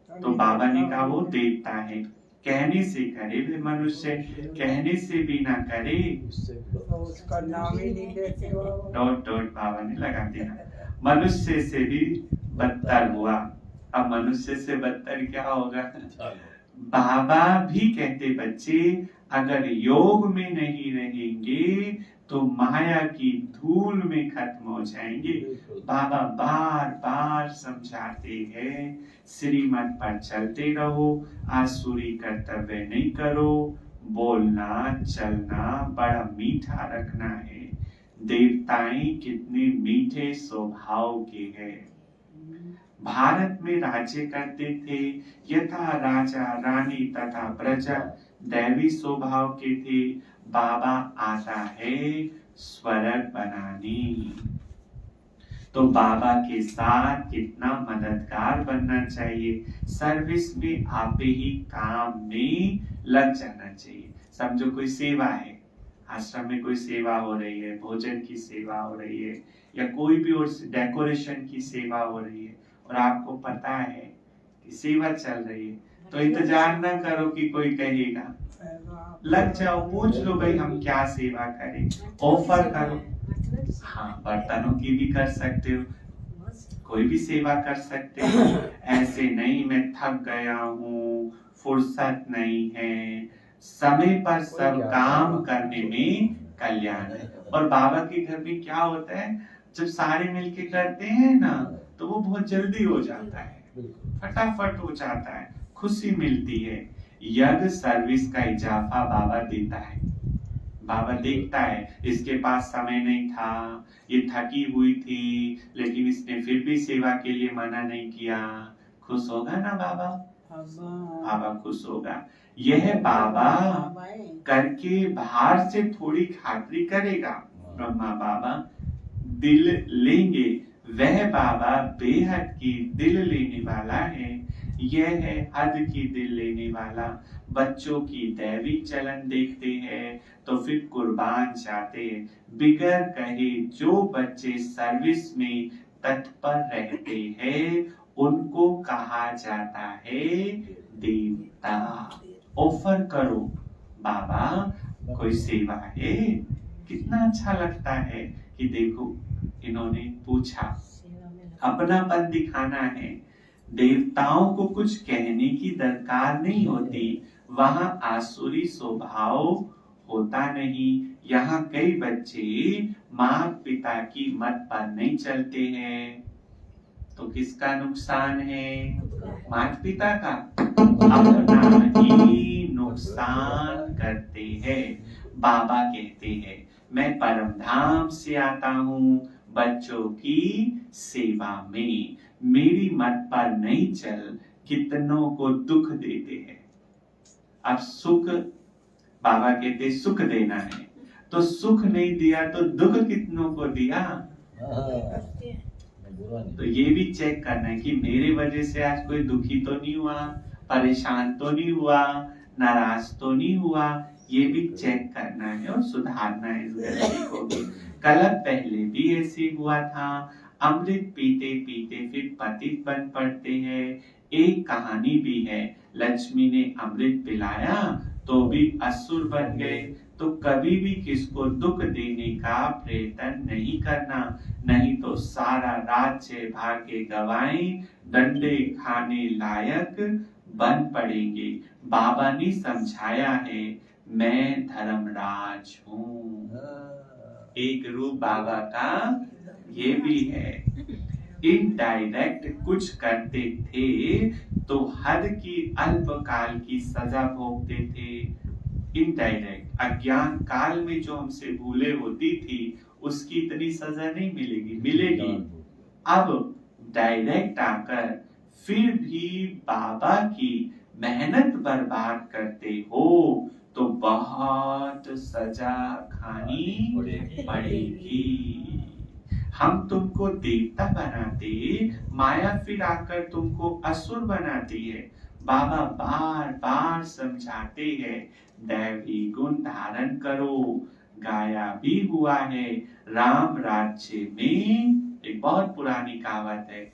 तो बाबा ने कहा वो देवता है। कहने से करे वे मनुष्य, कहने से भी ना करे उसका नाम ही नहीं लेते हो। डॉट बाबा ने लगा दिया। मनुष्य से भी बदतर हुआ। अब मनुष्य से बदतर क्या होगा? बाबा भी कहते बच्चे अगर योग में नहीं रहेंगे तो माया की धूल में खत्म हो जाएंगे। बाबा बार बार समझाते हैं श्रीमत पर चलते रहो, आसुरी कर्तव्य नहीं करो, बोलना चलना बड़ा मीठा रखना है। देवताएं कितने मीठे स्वभाव के हैं। भारत में राज्य करते थे, यथा राजा रानी तथा प्रजा दैवी स्वभाव के थे। बाबा आता है स्वर्ग बनाने, तो बाबा के साथ कितना मददगार बनना चाहिए। सर्विस में आपे ही काम में लग जाना चाहिए। समझो कोई सेवा है, आश्रम में कोई सेवा हो रही है, भोजन की सेवा हो रही है, या कोई भी और डेकोरेशन की सेवा हो रही है, और आपको पता है कि सेवा चल रही है, तो इंतजार ना करो कि कोई कहेगा, लग जाओ, पूछ लो भाई हम क्या सेवा करें, ऑफर करो। हाँ, बर्तनों की भी कर सकते हो, कोई भी सेवा कर सकते हो। ऐसे नहीं मैं थक गया हूँ, फुर्सत नहीं है, समय पर सब काम करने में कल्याण है। और बाबा के घर में क्या होता है, जब सारे मिलके करते हैं ना, तो वो बहुत जल्दी हो जाता है, फटाफट हो जाता है, खुशी मिलती है। यज्ञ सर्विस का इजाफा बाबा देता है। बाबा देखता है इसके पास समय नहीं था, ये थकी हुई थी, लेकिन इसने फिर भी सेवा के लिए मना नहीं किया, खुश होगा ना बाबा? बाबा खुश होगा। यह बाबा करके बाहर से थोड़ी खातरी करेगा, ब्रह्मा बाबा दिल लेंगे, वह बाबा बेहद की दिल लेने वाला है। यह है हद की दिल लेने वाला। बच्चों की दैवी चलन देखते हैं तो फिर कुर्बान जाते हैं। बिगर कहे जो बच्चे सर्विस में तत्पर रहते हैं उनको कहा जाता है देवता। ऑफर करो, बाबा कोई सेवा है, कितना अच्छा लगता है कि देखो इन्होंने पूछा, अपनापन दिखाना है। देवताओं को कुछ कहने की दरकार नहीं होती, वहां आसुरी स्वभाव होता नहीं। यहाँ कई बच्चे माता पिता की मत पर नहीं चलते हैं, तो किसका नुकसान है? माता पिता का। अपना ही नुकसान करते हैं। बाबा कहते हैं मैं परम धाम से आता हूँ बच्चों की सेवा में, मेरी मत पर नहीं चल, कितनों को दुख देते हैं। अब सुख, बाबा कहते सुख देना है, तो सुख नहीं दिया तो दुख कितनों को दिया। तो ये भी चेक करना है कि मेरे वजह से आज कोई दुखी तो नहीं हुआ, परेशान तो नहीं हुआ, नाराज तो नहीं हुआ। ये भी चेक करना है और सुधारना है इस गलती को भी। कल पहले भी ऐसे हुआ था, अमृत पीते पीते फिर पतित बन पड़ते हैं। एक कहानी भी है, लक्ष्मी ने अमृत पिलाया तो भी असुर बन गए। तो कभी भी किसको दुख देने का प्रयत्न नहीं करना, नहीं तो सारा राज्य भाग्य गवाएं, डंडे खाने लायक बन पड़ेंगे। बाबा ने समझाया है मैं धर्मराज हूँ। एक रूप बाबा का ये भी है। इनडायरेक्ट कुछ करते थे तो हद की अल्पकाल की सजा भोगते थे। इनडायरेक्ट अज्ञान काल में जो हमसे भूले होती थी उसकी इतनी सजा नहीं मिलेगी, मिलेगी। अब डायरेक्ट आकर फिर भी बाबा की मेहनत बर्बाद करते हो तो बहुत सजा खानी पड़ेगी। हम तुमको देवता बनाते, माया फिर आकर तुमको असुर बनाती है। बाबा बार बार समझाते हैं दैवी गुण धारण करो। गाया भी हुआ है राम राज्य में, एक बहुत पुरानी कहावत है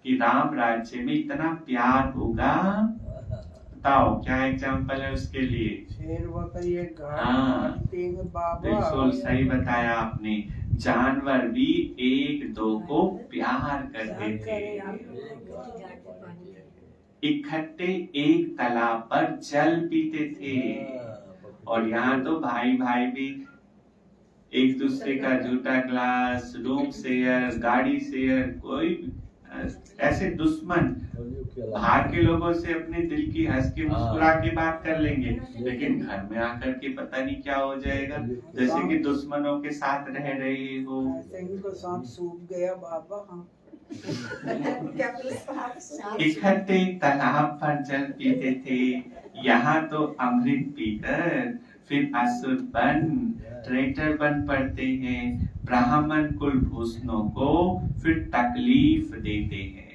कि राम राज्य में इतना प्यार होगा। बताओ क्या एग्जाम्पल है उसके लिए? शेर बकरी हाँ, बिल्कुल सही बताया आपने। जानवर भी एक दो को प्यार करते थे। इकट्ठे एक तालाब पर जल पीते थे। और यहाँ तो भाई भाई भी एक दूसरे का जूता ग्लास, रूम शेयर, गाड़ी शेयर, कोई ऐसे दुश्मन बाहर के लोगों से अपने दिल की हंस के मुस्कुरा के बात कर लेंगे, लेकिन घर में आकर के पता नहीं क्या हो जाएगा, जैसे कि दुश्मनों के साथ रह रहे हो। इनको सांप सूख गया बाबा। इकट्ठे तालाब पर जल पीते थे। यहाँ तो अमृत पीकर फिर असुर बन ट्रेटर बन पड़ते हैं। ब्राह्मण कुल भूषणों को फिर तकलीफ देते हैं।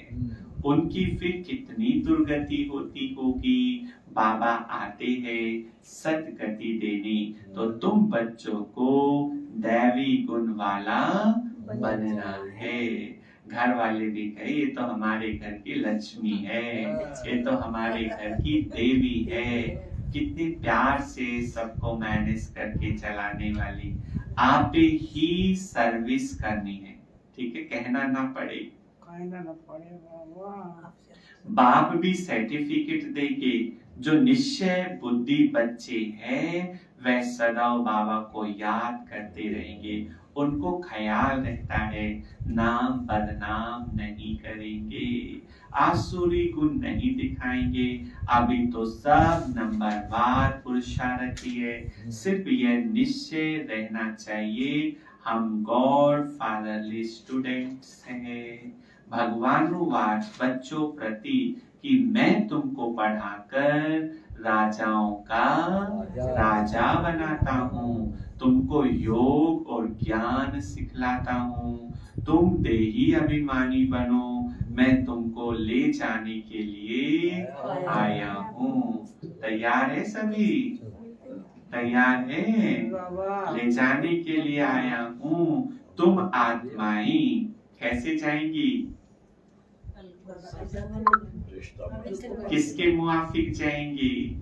उनकी फिर कितनी दुर्गति होती होगी। बाबा आते हैं सदगति देने। तो तुम बच्चों को दैवी गुण वाला बनना है। घर वाले भी कहे ये तो हमारे घर की लक्ष्मी है, ये तो हमारे घर की देवी है, कितने प्यार से सबको मैनेज करके चलाने वाली। आप ही सर्विस करनी है, ठीक है, कहना ना पड़े। कहना ना पड़े बाबा। बाप भी सर्टिफिकेट देंगे। जो निश्चय बुद्धि बच्चे हैं वह सदा बाबा को याद करते रहेंगे, उनको ख्याल रहता है नाम बदनाम नहीं करेंगे, आसुरी गुण नहीं दिखाएंगे। अभी तो सब नंबरवार पुरुषार्थी है, सिर्फ यह निश्चय रहना चाहिए हम गॉड फादरली स्टूडेंट्स हैं। भगवानुवाद बच्चों प्रति कि मैं तुमको पढ़ाकर राजाओं का राजा बनाता हूँ, तुमको योग और ज्ञान सिखलाता हूँ, तुम देही अभिमानी बनो, मैं तुमको ले जाने के लिए आया हूँ। तैयार है सभी? तैयार है? बाबा ले जाने के लिए आया हूँ। तुम आत्माएं कैसे जाएंगी? किसके मुआफिक जाएंगी?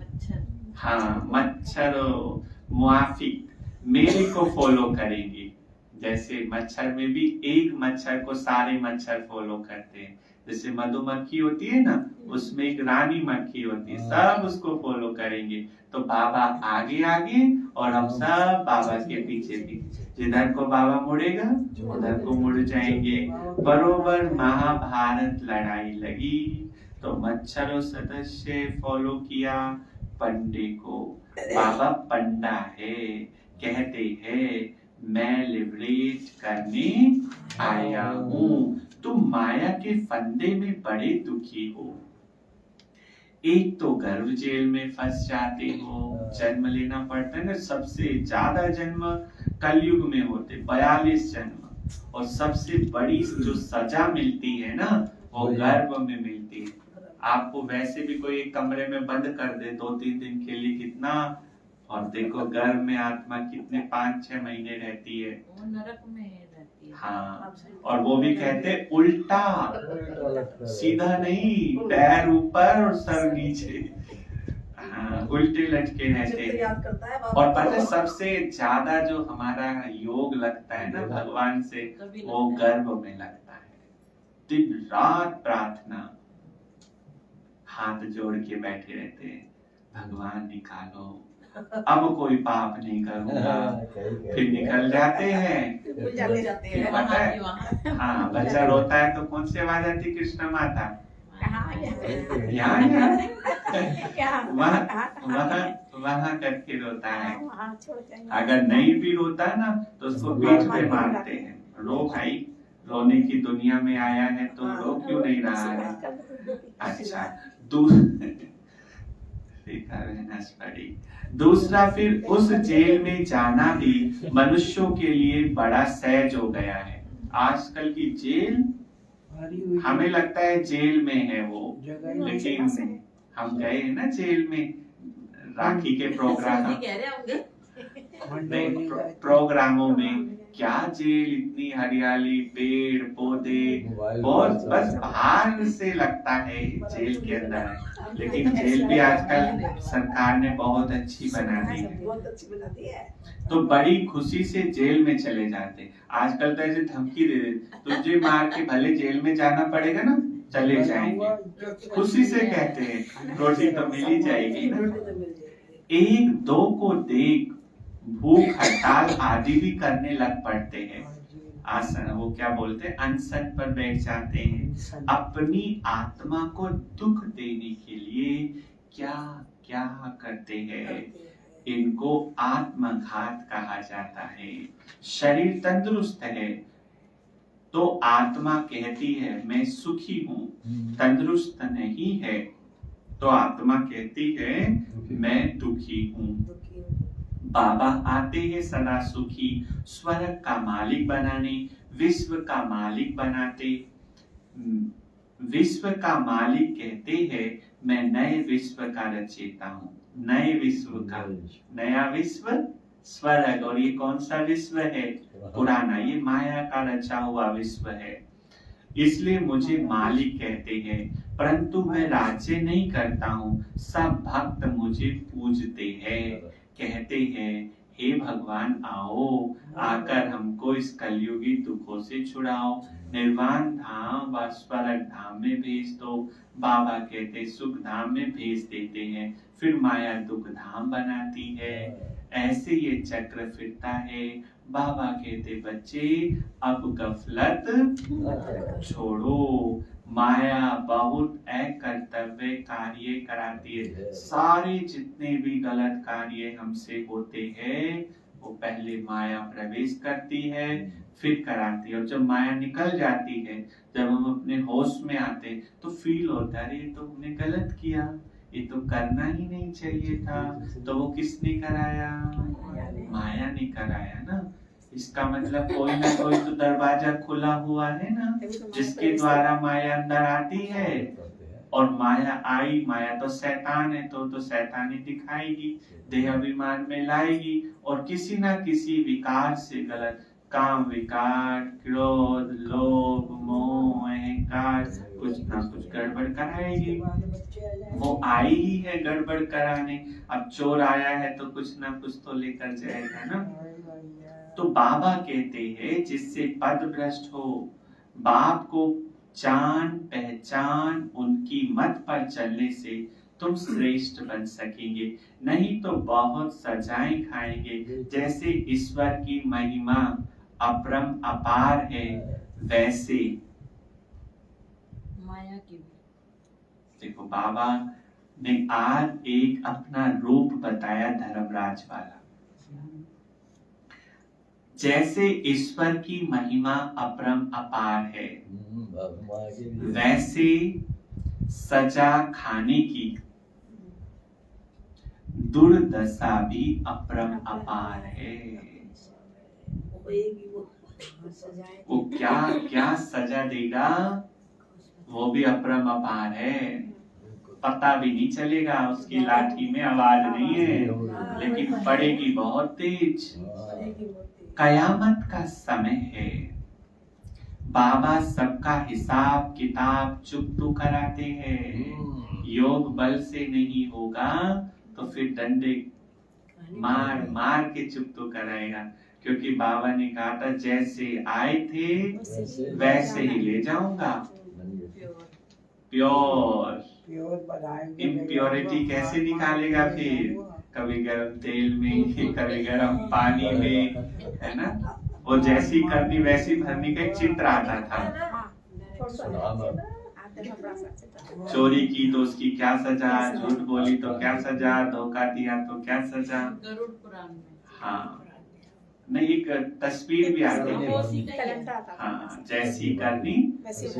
हाँ, मच्छरों मुआफिक मेरे को फॉलो करेंगे। जैसे मच्छर में भी एक मच्छर को सारे मच्छर फॉलो करते हैं। जैसे मधुमक्खी होती है ना, उसमें एक रानी मक्खी होती है, सब उसको फॉलो करेंगे। तो बाबा आगे आगे और हम सब बाबा के पीछे पीछे। जिधर को बाबा मुड़ेगा उधर को मुड़ जाएंगे। बरोबर महाभारत लड़ाई लगी तो मच्छरों सदस्य फॉलो किया पंडे को। बाबा पंडा है, कहते हैं मैं लिबरेट करने आया हूँ। तुम माया के फंदे में बड़े दुखी हो। एक तो गर्भ जेल में फंस जाते हो, जन्म लेना पड़ता है ना, सबसे ज्यादा जन्म कलयुग में होते 42 जन्म, और सबसे बड़ी जो सजा मिलती है ना वो गर्भ में मिलती है। आपको वैसे भी कोई एक कमरे में बंद कर दे 2-3 दिन के लिए कितना, और देखो गर्भ में आत्मा कितने 5-6 महीने रहती है, वो नरक में रहती है। हाँ, और वो भी कहते उल्टा, सीधा नहीं, पैर ऊपर और सर नीचे, हाँ, उल्टे लटके रहते हैं। और पता है सबसे ज्यादा जो हमारा योग लगता है ना भगवान से, वो गर्भ में लगता है। दिन रात प्रार्थना, हाथ जोड़ के बैठे रहते हैं, भगवान निकालो, अब कोई पाप नहीं करूंगा। फिर निकल जाते हैं, फिर पता है, हाँ, बच्चा रोता है तो कौन सी आवाज आती है? कृष्ण माता, यहाँ वहाँ करके रोता है। अगर नहीं भी रोता है ना तो उसको पीठ पे मारते हैं, रो भाई, रोने की दुनिया में आया है तो रो क्यों नहीं रहा है? अच्छा, दूसरा फिर उस जेल में जाना भी मनुष्यों के लिए बड़ा सहज हो गया है। आजकल की जेल हमें लगता है जेल में है वो, लेकिन हम गए हैं ना जेल में राखी के प्रोग्राम प्रोग्रामों में, क्या जेल, इतनी हरियाली, पेड़ पौधे, बहुत बस बाहर से लगता है जेल के अंदर है, लेकिन जेल भी आजकल सरकार ने बहुत अच्छी बना दी है। तो बड़ी खुशी से जेल में चले जाते। आजकल तो ऐसे धमकी दे देते, तुझे मार के भले जेल में जाना पड़ेगा ना, चले जाएंगे, खुशी से कहते हैं, रोटी तो मिल ही जाएगी ना। एक दो को देख भूख हड़ताल आदि भी करने लग पड़ते हैं। आसन, वो क्या बोलते हैं, अनशन पर बैठ जाते हैं। अपनी आत्मा को दुख देने के लिए क्या क्या करते हैं, इनको आत्मघात कहा जाता है। शरीर तंदुरुस्त है तो आत्मा कहती है मैं सुखी हूँ, तंदुरुस्त नहीं है तो आत्मा कहती है मैं दुखी हूँ। बाबा आते हैं सदा सुखी, स्वर्ग का मालिक बनाने, विश्व का मालिक बनाते। विश्व का मालिक कहते हैं मैं नए विश्व का रचयिता हूँ, नए विश्व का, नया विश्व स्वर्ग। और ये कौन सा विश्व है? पुराना, ये माया का रचा हुआ विश्व है। इसलिए मुझे मालिक कहते हैं, परंतु मैं राज्य नहीं करता हूँ। सब भक्त मुझे पूजते हैं, कहते हैं हे भगवान आओ, आकर हमको इस कलयुगी दुखों से छुड़ाओ, निर्वाण धाम व स्वर्ग धाम में भेज दो। बाबा कहते सुख धाम में भेज देते हैं, फिर माया दुख धाम बनाती है। ऐसे ये चक्र फिरता है। बाबा कहते बच्चे अब गफलत छोड़ो, माया बहुत अकर्तव्य कार्य कराती है। सारे जितने भी गलत कार्य हमसे होते हैं वो पहले माया प्रवेश करती है, फिर कराती है। और जब माया निकल जाती है, जब हम अपने होश में आते तो फील होता है ये तो हमने गलत किया, ये तो करना ही नहीं चाहिए था। तो वो किसने कराया? माया ने कराया ना। इसका मतलब कोई ना कोई तो दरवाजा खुला हुआ है ना, जिसके द्वारा माया अंदर आती है। और माया आई, माया तो शैतान है, तो शैतानी दिखाएगी, देह अभिमान में लाएगी और किसी ना किसी विकार से, गलत काम विकार, क्रोध, लोभ, मोह, अहंकार, कुछ ना कुछ गड़बड़ कराएगी। वो आई ही है गड़बड़ कराने। अब चोर आया है तो कुछ ना कुछ तो लेकर जाएगा ना। तो बाबा कहते हैं जिससे पद भ्रष्ट हो, बाप को जान पहचान उनकी मत पर चलने से तुम श्रेष्ठ बन सकेंगे, नहीं तो बहुत सजाएं खाएंगे। जैसे ईश्वर की महिमा अपरम अपार है, वैसे माया की भी। देखो बाबा ने आज एक अपना रूप बताया धर्मराज वाला। जैसे ईश्वर की महिमा अपरम अपार है, वैसे सजा खाने की दुर्दशा भी अपरम अपार है। वो क्या क्या सजा देगा वो भी अपरम अपार है। पता भी नहीं चलेगा, उसकी लाठी में आवाज नहीं है, लेकिन पड़ेगी बहुत तेज। कयामत का समय है, बाबा सबका हिसाब किताब चुप कराते हैं। योग बल से नहीं होगा तो फिर डंडे मार मार के चुप कराएगा, क्योंकि बाबा ने कहा था जैसे आए थे वैसे ही ले जाऊंगा। प्योर इम्प्योरिटी कैसे निकालेगा फिर? कभी गर्म तेल में, कभी गर्म पानी में, है ना। वो जैसी करनी वैसी भरनी का एक चित्र आता था। चोरी की तो उसकी क्या सजा, झूठ बोली तो क्या सजा, धोखा दिया तो क्या सजा। गरुड़ पुराण में। हाँ, नहीं एक तस्वीर भी आती है। हाँ, जैसी करनी।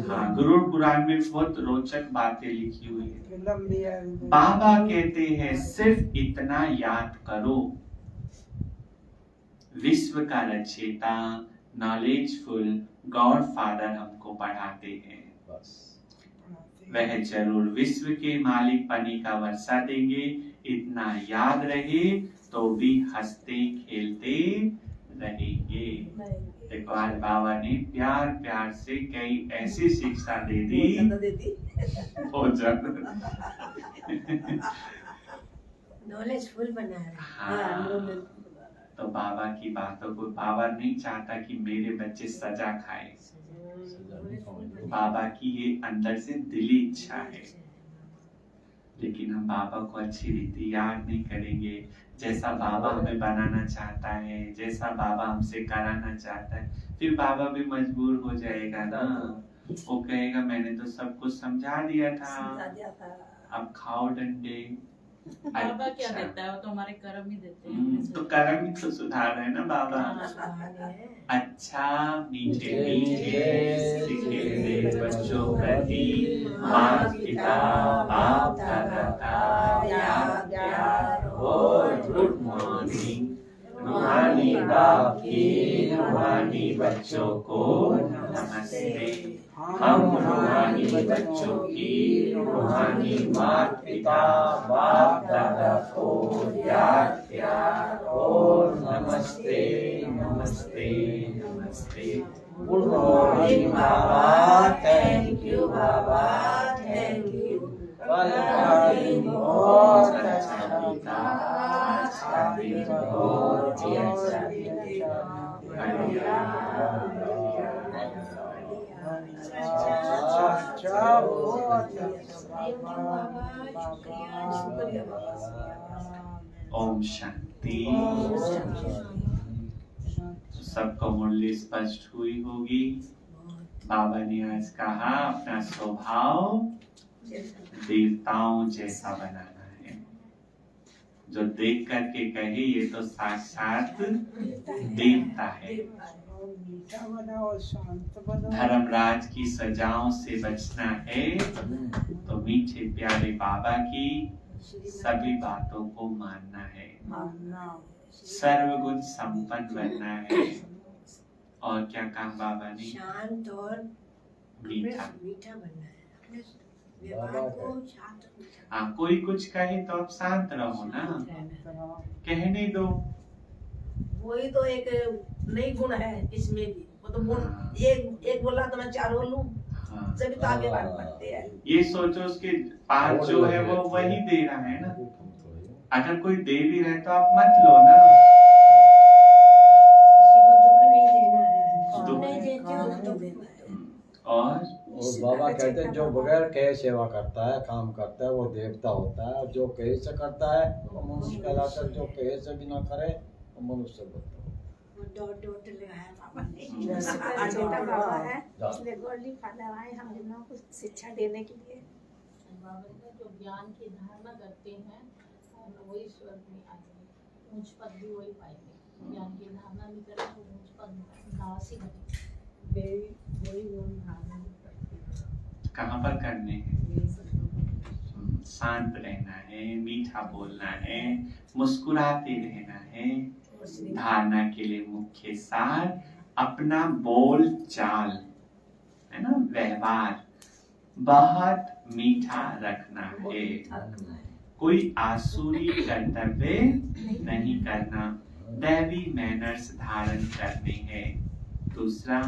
हाँ, गरुड़ पुराण में बहुत रोचक बातें लिखी हुई है। बाबा कहते हैं सिर्फ इतना याद करो, विश्व का रचयिता नॉलेजफुल गॉड फादर हमको पढ़ाते हैं। वह जरूर विश्व के मालिक पनी का वर्षा देंगे। इतना याद रहे तो भी हंसते खेलते रहेंगे। देखो आज बाबा ने प्यार प्यार से कई ऐसी शिक्षा दे दी, बहुत ज्यादा नॉलेजफुल बना है। हाँ, तो बाबा की बातों को, बाबा नहीं चाहता कि मेरे बच्चे सजा खाए। बाबा की ये अंदर से दिली इच्छा है, लेकिन हम बाबा को अच्छी रीति याद नहीं करेंगे। जैसा बाबा हमें बनाना चाहता है, जैसा बाबा हमसे कराना चाहता है, फिर बाबा भी मजबूर हो जाएगा ना। वो कहेगा मैंने तो सब कुछ समझा दिया था, अब खाओ डंडे। बाबा क्या अच्छा। देता है? वो तो हमारे कर्म ही देते हैं। तो कर्म ही तो सुधार रहे ना बाबा। अच्छा मीठे मीठे सिखे बच्चों प्रति माता पिता बाप दादा का याद प्यार और गुड मॉर्निंग। रूहानी बाप की रूहानी बच्चों को नमस्ते। हम रूहानी बच्चों की रूहानी माता पिता बाप दादा को याद प्यार और नमस्ते नमस्ते नमस्ते। Good morning Baba, thank you Baba, thank you. बहुत अच्छा पिता, अच्छा दिन बहुत ही अच्छा दिन देगा। ओम शांति। सबको मुरली स्पष्ट हुई होगी। बाबा ने आज कहा अपना स्वभाव देवताओं जैसा बनाना है। जो देख करके कहे ये तो साक्षात देवता है। मीठा बनाओ, शांत बनाओ। धर्मराज की सजाओं से बचना है तो मीठे प्यारे बाबा की सभी बातों को मानना है। सर्वगुण संपन्न बनना है। और क्या कहा बाबा ने? शांत और मीठा। मीठा बनना है। अपने व्यवहार को शांत और मीठा। हाँ, कोई कुछ कहे तो आप शांत रहो ना, कहने दो। वही तो एक नई गुण है इसमें भी। वो तो गुण एक बोला तो मैं चार बोलूं, हाँ, सभी तो आगे बात बढ़ते हैं। ये सोचो उसके पास जो है वो वही दे रहा है ना। अगर कोई दे भी रहे तो आप मत लो ना। किसी को दुख नहीं देना है। दुख नहीं देते हो तो देना है। और बाबा कहते हैं जो बगैर कहे सेवा करता है, काम करता है, वो देवता होता है। जो कहे से करता है वो मनुष्य कहलाता है। जो कहे से भी ना करे वो मनुष्य होता है। वो डॉट डॉट लगाया बाबा ने। छोटा बाबा है, इसलिए गोल्डी फादर आए हम लोगों को शिक्षा देने के लिए। बाबा का जो ज्ञान की धारणा करते हैं वही स्वर्ग में आएंगे, ऊंच पद भी वही पाएंगे। ज्ञान की धारणा नहीं करें तो ऊंच पद दासी बने। वही धारणा कहाँ पर करने हैं? शांत रहना है, मीठा बोलना है, मुस्कुराते रहना है। धारणा के लिए मुख्य सार अपना बोल चाल है ना, व्यवहार बहुत मीठा रखना है। कोई आसुरी कर्तव्य नहीं करना, दैवी मैनर्स धारण करने हैं। दूसरा,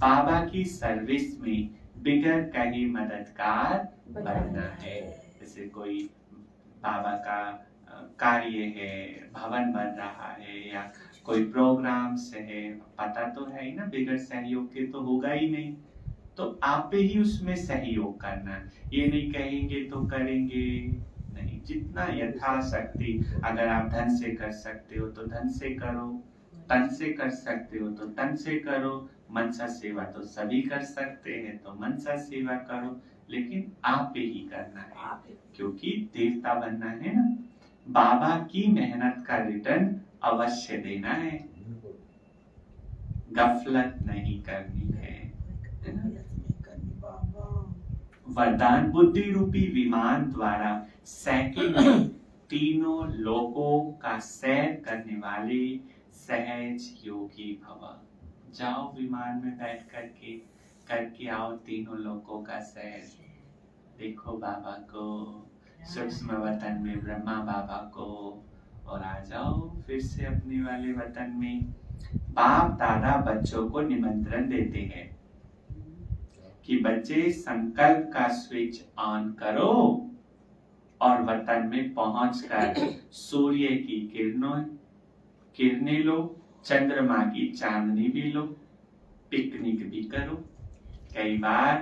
बाबा की सर्विस में बिगड़ कहे मददगार बनना है। जैसे कोई बाबा का कार्य है, भवन बन रहा है या कोई प्रोग्राम से है, पता तो है ही ना, बिगड़ सहयोग के तो होगा ही नहीं। तो आप पे ही उसमें सहयोग करना। ये नहीं कहेंगे तो करेंगे नहीं, जितना यथाशक्ति। अगर आप धन से कर सकते हो तो धन से करो, तन से कर सकते हो तो तन से करो। मनसा सेवा तो सभी कर सकते हैं तो मनसा सेवा करो, लेकिन आप पे ही करना है, क्योंकि देवता बनना है ना। बाबा की मेहनत का रिटर्न अवश्य देना है, गफलत नहीं करनी है। वरदान बुद्धि रूपी विमान द्वारा सेकंड में तीनों लोकों का सैर करने वाले सहज योगी भव। जाओ विमान में बैठ करके आओ तीनों लोकों का सैर। देखो बाबा को, सूक्ष्म वतन में ब्रह्मा बाबा को, और आ जाओ फिर से अपने वाले वतन में। बाप दादा बच्चों को निमंत्रण देते हैं कि बच्चे संकल्प का स्विच ऑन करो और वतन में पहुंचकर सूर्य की किरणें लो, चंद्रमा की चांदनी भी लो, पिकनिक भी करो। कई बार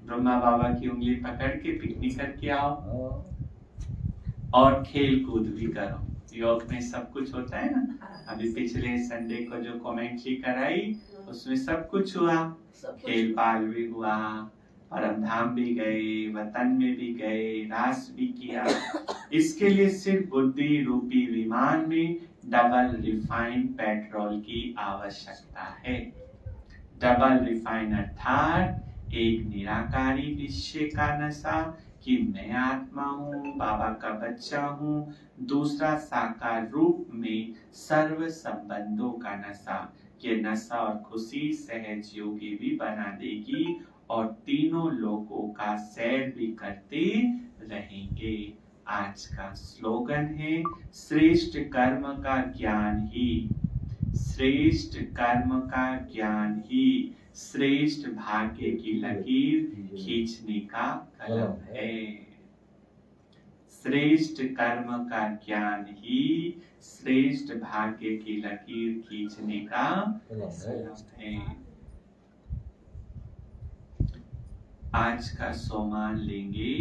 ब्रह्मा बाबा की उंगली पकड़ के पिकनिक करके आओ और खेल कूद भी करो। योग में सब कुछ होता है ना। अभी पिछले संडे को जो कमेंट्री कराई उसमें सब कुछ हुआ, खेल पाल भी हुआ, परम धाम भी गए, वतन में भी गए, रास भी किया। इसके लिए सिर्फ बुद्धि रूपी विमान में डबल रिफाइंड पेट्रोल की आवश्यकता है। डबल रिफाइन अर्थात एक निराकारी विषय का नशा, कि मैं आत्मा हूँ, बाबा का बच्चा हूँ। दूसरा, साकार रूप में सर्व संबंधों का नशा। ये नशा और खुशी सहज योगी भी बना देगी और तीनों लोगों का सैर भी करते रहेंगे। आज का स्लोगन है, श्रेष्ठ कर्म का ज्ञान ही, श्रेष्ठ कर्म का ज्ञान ही श्रेष्ठ भाग्य की लकीर खींचने का कलम है। श्रेष्ठ कर्म का ज्ञान ही श्रेष्ठ भाग्य की लकीर खींचने का कलम है। आज का सोमान लेंगे,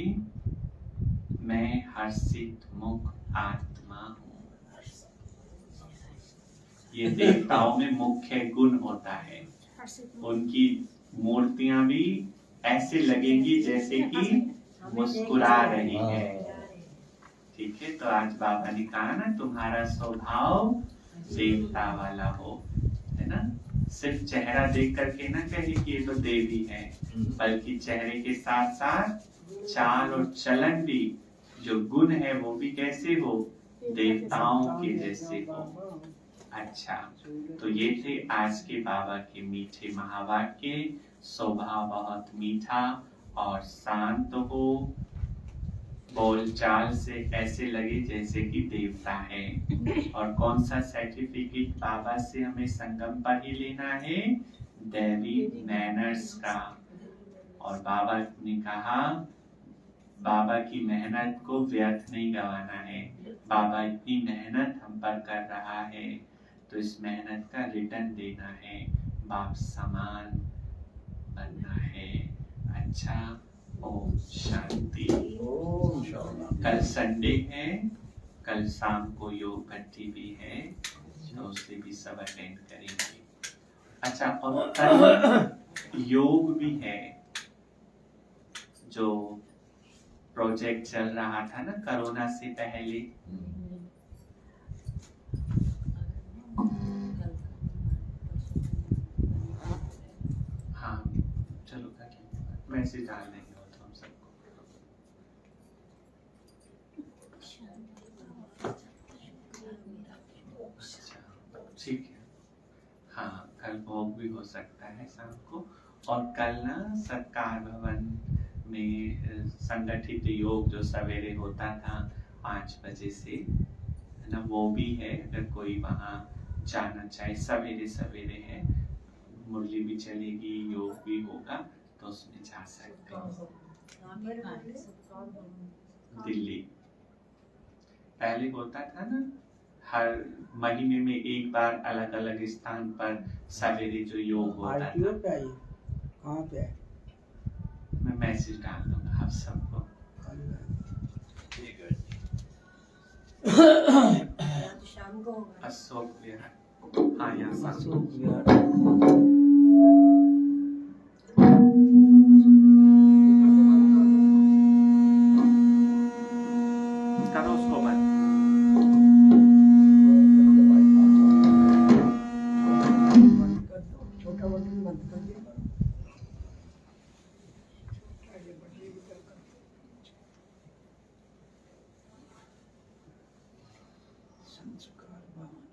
मैं हर्षित मुख आत्मा हूँ। ये देवताओं में मुख्य गुण होता है। उनकी मूर्तियां भी ऐसे लगेंगी जैसे कि मुस्कुरा रही है। ठीक है, तो आज बाबा ने कहा ना, तुम्हारा स्वभाव देवता वाला हो, है ना। सिर्फ चेहरा देख करके ना कहे कि ये तो देवी है, बल्कि चेहरे के साथ साथ चाल और चलन भी, जो गुण है वो भी कैसे हो, देवताओं के जैसे हो। अच्छा, तो ये थे आज के बाबा के मीठे महावाक्य। स्वभाव बहुत मीठा और शांत हो, बोलचाल से ऐसे लगे जैसे कि देवता है। और कौन सा सर्टिफिकेट बाबा से हमें संगम पर ही लेना है, दैवी मैनर्स का। और बाबा ने कहा, बाबा की मेहनत को व्यर्थ नहीं गवाना है। बाबा इतनी मेहनत हम पर कर रहा है, तो इस मेहनत का रिटर्न देना है, बाप समान बनना है। अच्छा, ओम शांति। ओम शांति। कल संडे है, कल शाम को योग भट्टी भी है, तो उसे भी सब अटेंड करेंगे। अच्छा, और कल योग भी है, जो प्रोजेक्ट चल रहा था ना कोरोना से पहले, हाँ चलो मैसेज डाल देंगे वो तो हम सबको। अच्छा ठीक है, हाँ कल भोग भी हो सकता है शाम को। और कल ना सरकार भवन में संगठित योग जो सवेरे होता था 5 बजे से, है ना, वो भी है। अगर कोई वहाँ जाना चाहे, सवेरे सवेरे है, मुरली भी चलेगी, योग भी होगा, तो उसमें जा सकते हैं। दिल्ली पहले होता था ना, हर महीने में एक बार अलग अलग स्थान पर सवेरे जो योग होता आरटीओ था। पे आई, कहाँ पे है? मैं मैसेज डाल दूंगा आप सबको। शाम को होगा। अशोक विहार, हाँ यहाँ शाम को। अशोक विहार। करो उसको बंद। छोटा बटन बंद कर दिया। संस्कार भवन।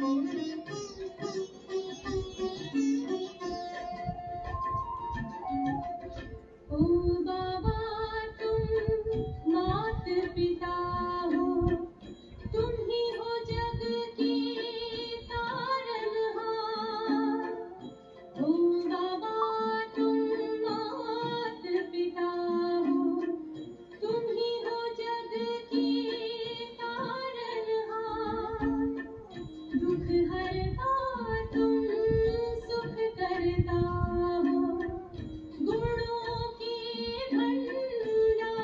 ओ बाबा तुम मात पिता हो, तुम ही हो जग की तारनहार। ओ बाबा तुम मात पिता हो, तुम ही हो जग की तारनहार। दुख हरता तुम सुख करता हो, गुणों की भंडार।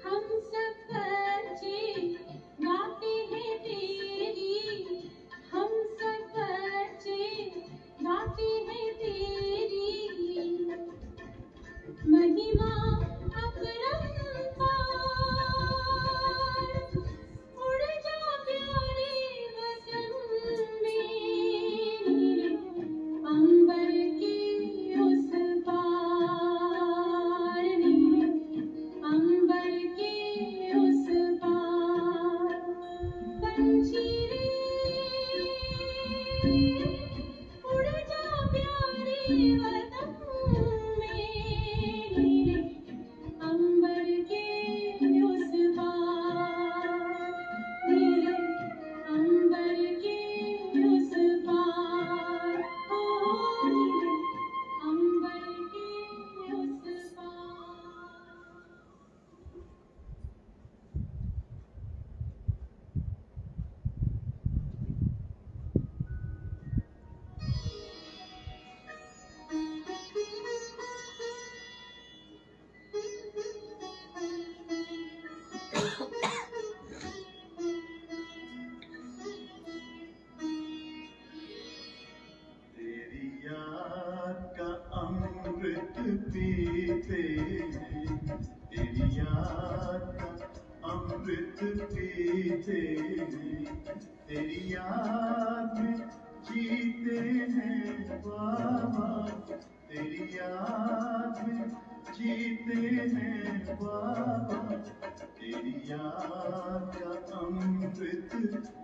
हम सब बच्चे गाते हैं तेरी, हम सब बच्चे गाते हैं तेरी महिमा अपरंपार। उड़ जा प्यारे वतन में, अंबर के उस पार, अंबर के उस पार। पंछी रे उड़ जा प्यारे वतन में, अंबर के उस पार, मेरे अंबर के उस पार। ओ मेरे अंबर के उस पार। तेरी याद का अमृत पीते हैं, तेरी याद का अमृत पीते हैं, तेरी याद में जीते हैं बाबा, तेरी याद में जीते हैं बाबा, तेरी याद का अमृत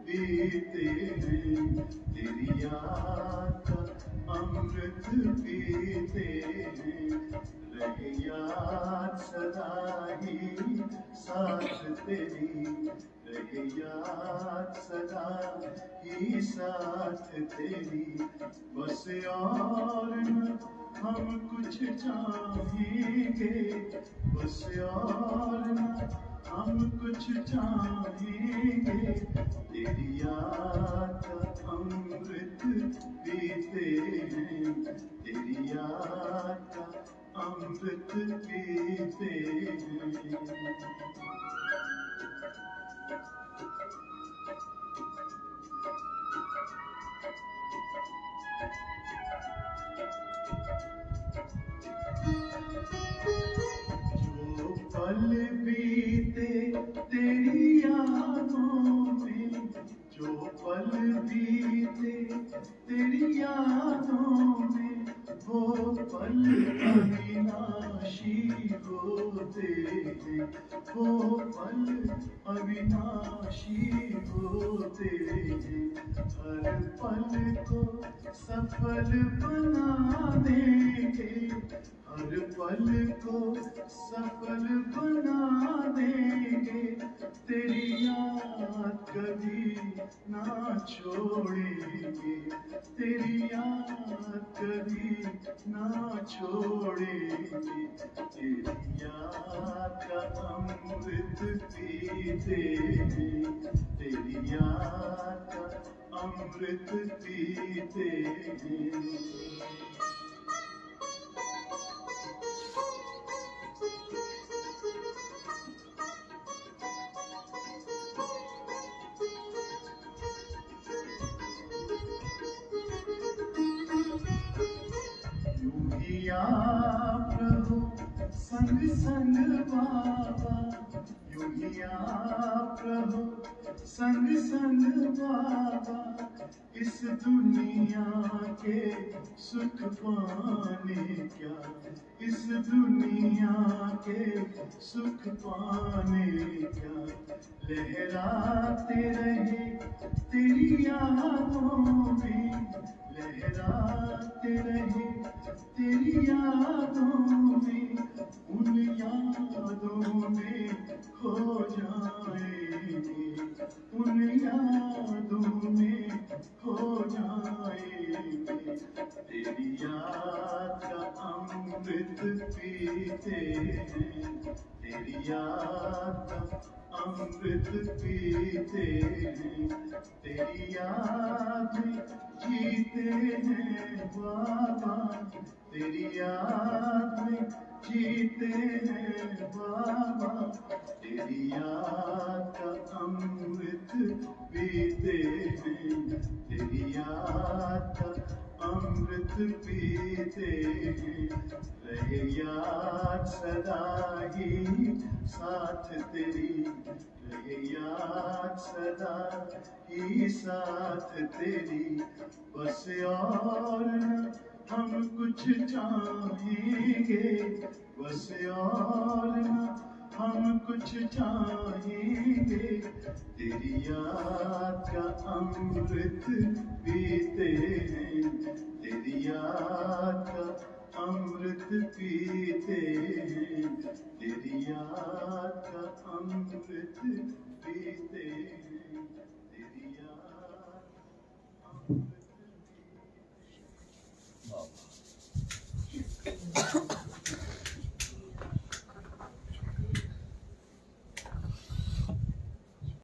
पीते हैं, तेरी याद का अमृत पीते हैं। रहे याद सदा ही साथ तेरी, रहे याद सदा ही साथ तेरी। बस और न हम कुछ चाहेंगे, बस और न हम कुछ चाहेंगे, तेरी याद का अमृत पीते हैं, तेरी याद का अमृत पीते हैं। जो पल बीते तेरी यादों में, जो पल बीते तेरी यादों में, वो पल अविनाशी होते हैं, वो पल अविनाशी होते हैं। हर पल को सफल बना देंगे, हर पल को सफल बना देंगे, तेरी याद कभी ना छोड़ेंगे, तेरी याद कभी ना छोड़ेंगे। तेरी याद का अमृत पीते हैं, तेरी याद का अमृत पीते हैं। यूं ही आप रहो संग संग बाबा, यूं ही आप रहो संग संग बाबा इस दुनिया के सुख पाने क्या, इस दुनिया के सुख पाने क्या, लहराते रहे तेरी यादों में, लहराते रहे तेरी यादों में, उन यादों में खो जाएंगे, उन यादों में खो जाएंगे, तेरी याद का अमृत पीते हैं, तेरी याद का अमृत पीते हैं, तेरी याद में जीते हैं बाबा, तेरी याद में जीते हैं बाबा, तेरी याद का अमृत पीते हैं, तेरी याद का अमृत पीते हैं, रहे याद सदा ही साथ तेरी, रहे याद सदा ही साथ तेरी, बस और न हम कुछ चाहेंगे, बस और न हम कुछ चाहेंगे, तेरी याद का अमृत पीते हैं, तेरी याद का अमृत पीते हैं, तेरी याद का अमृत पीते हैं, तेरी याद अमृत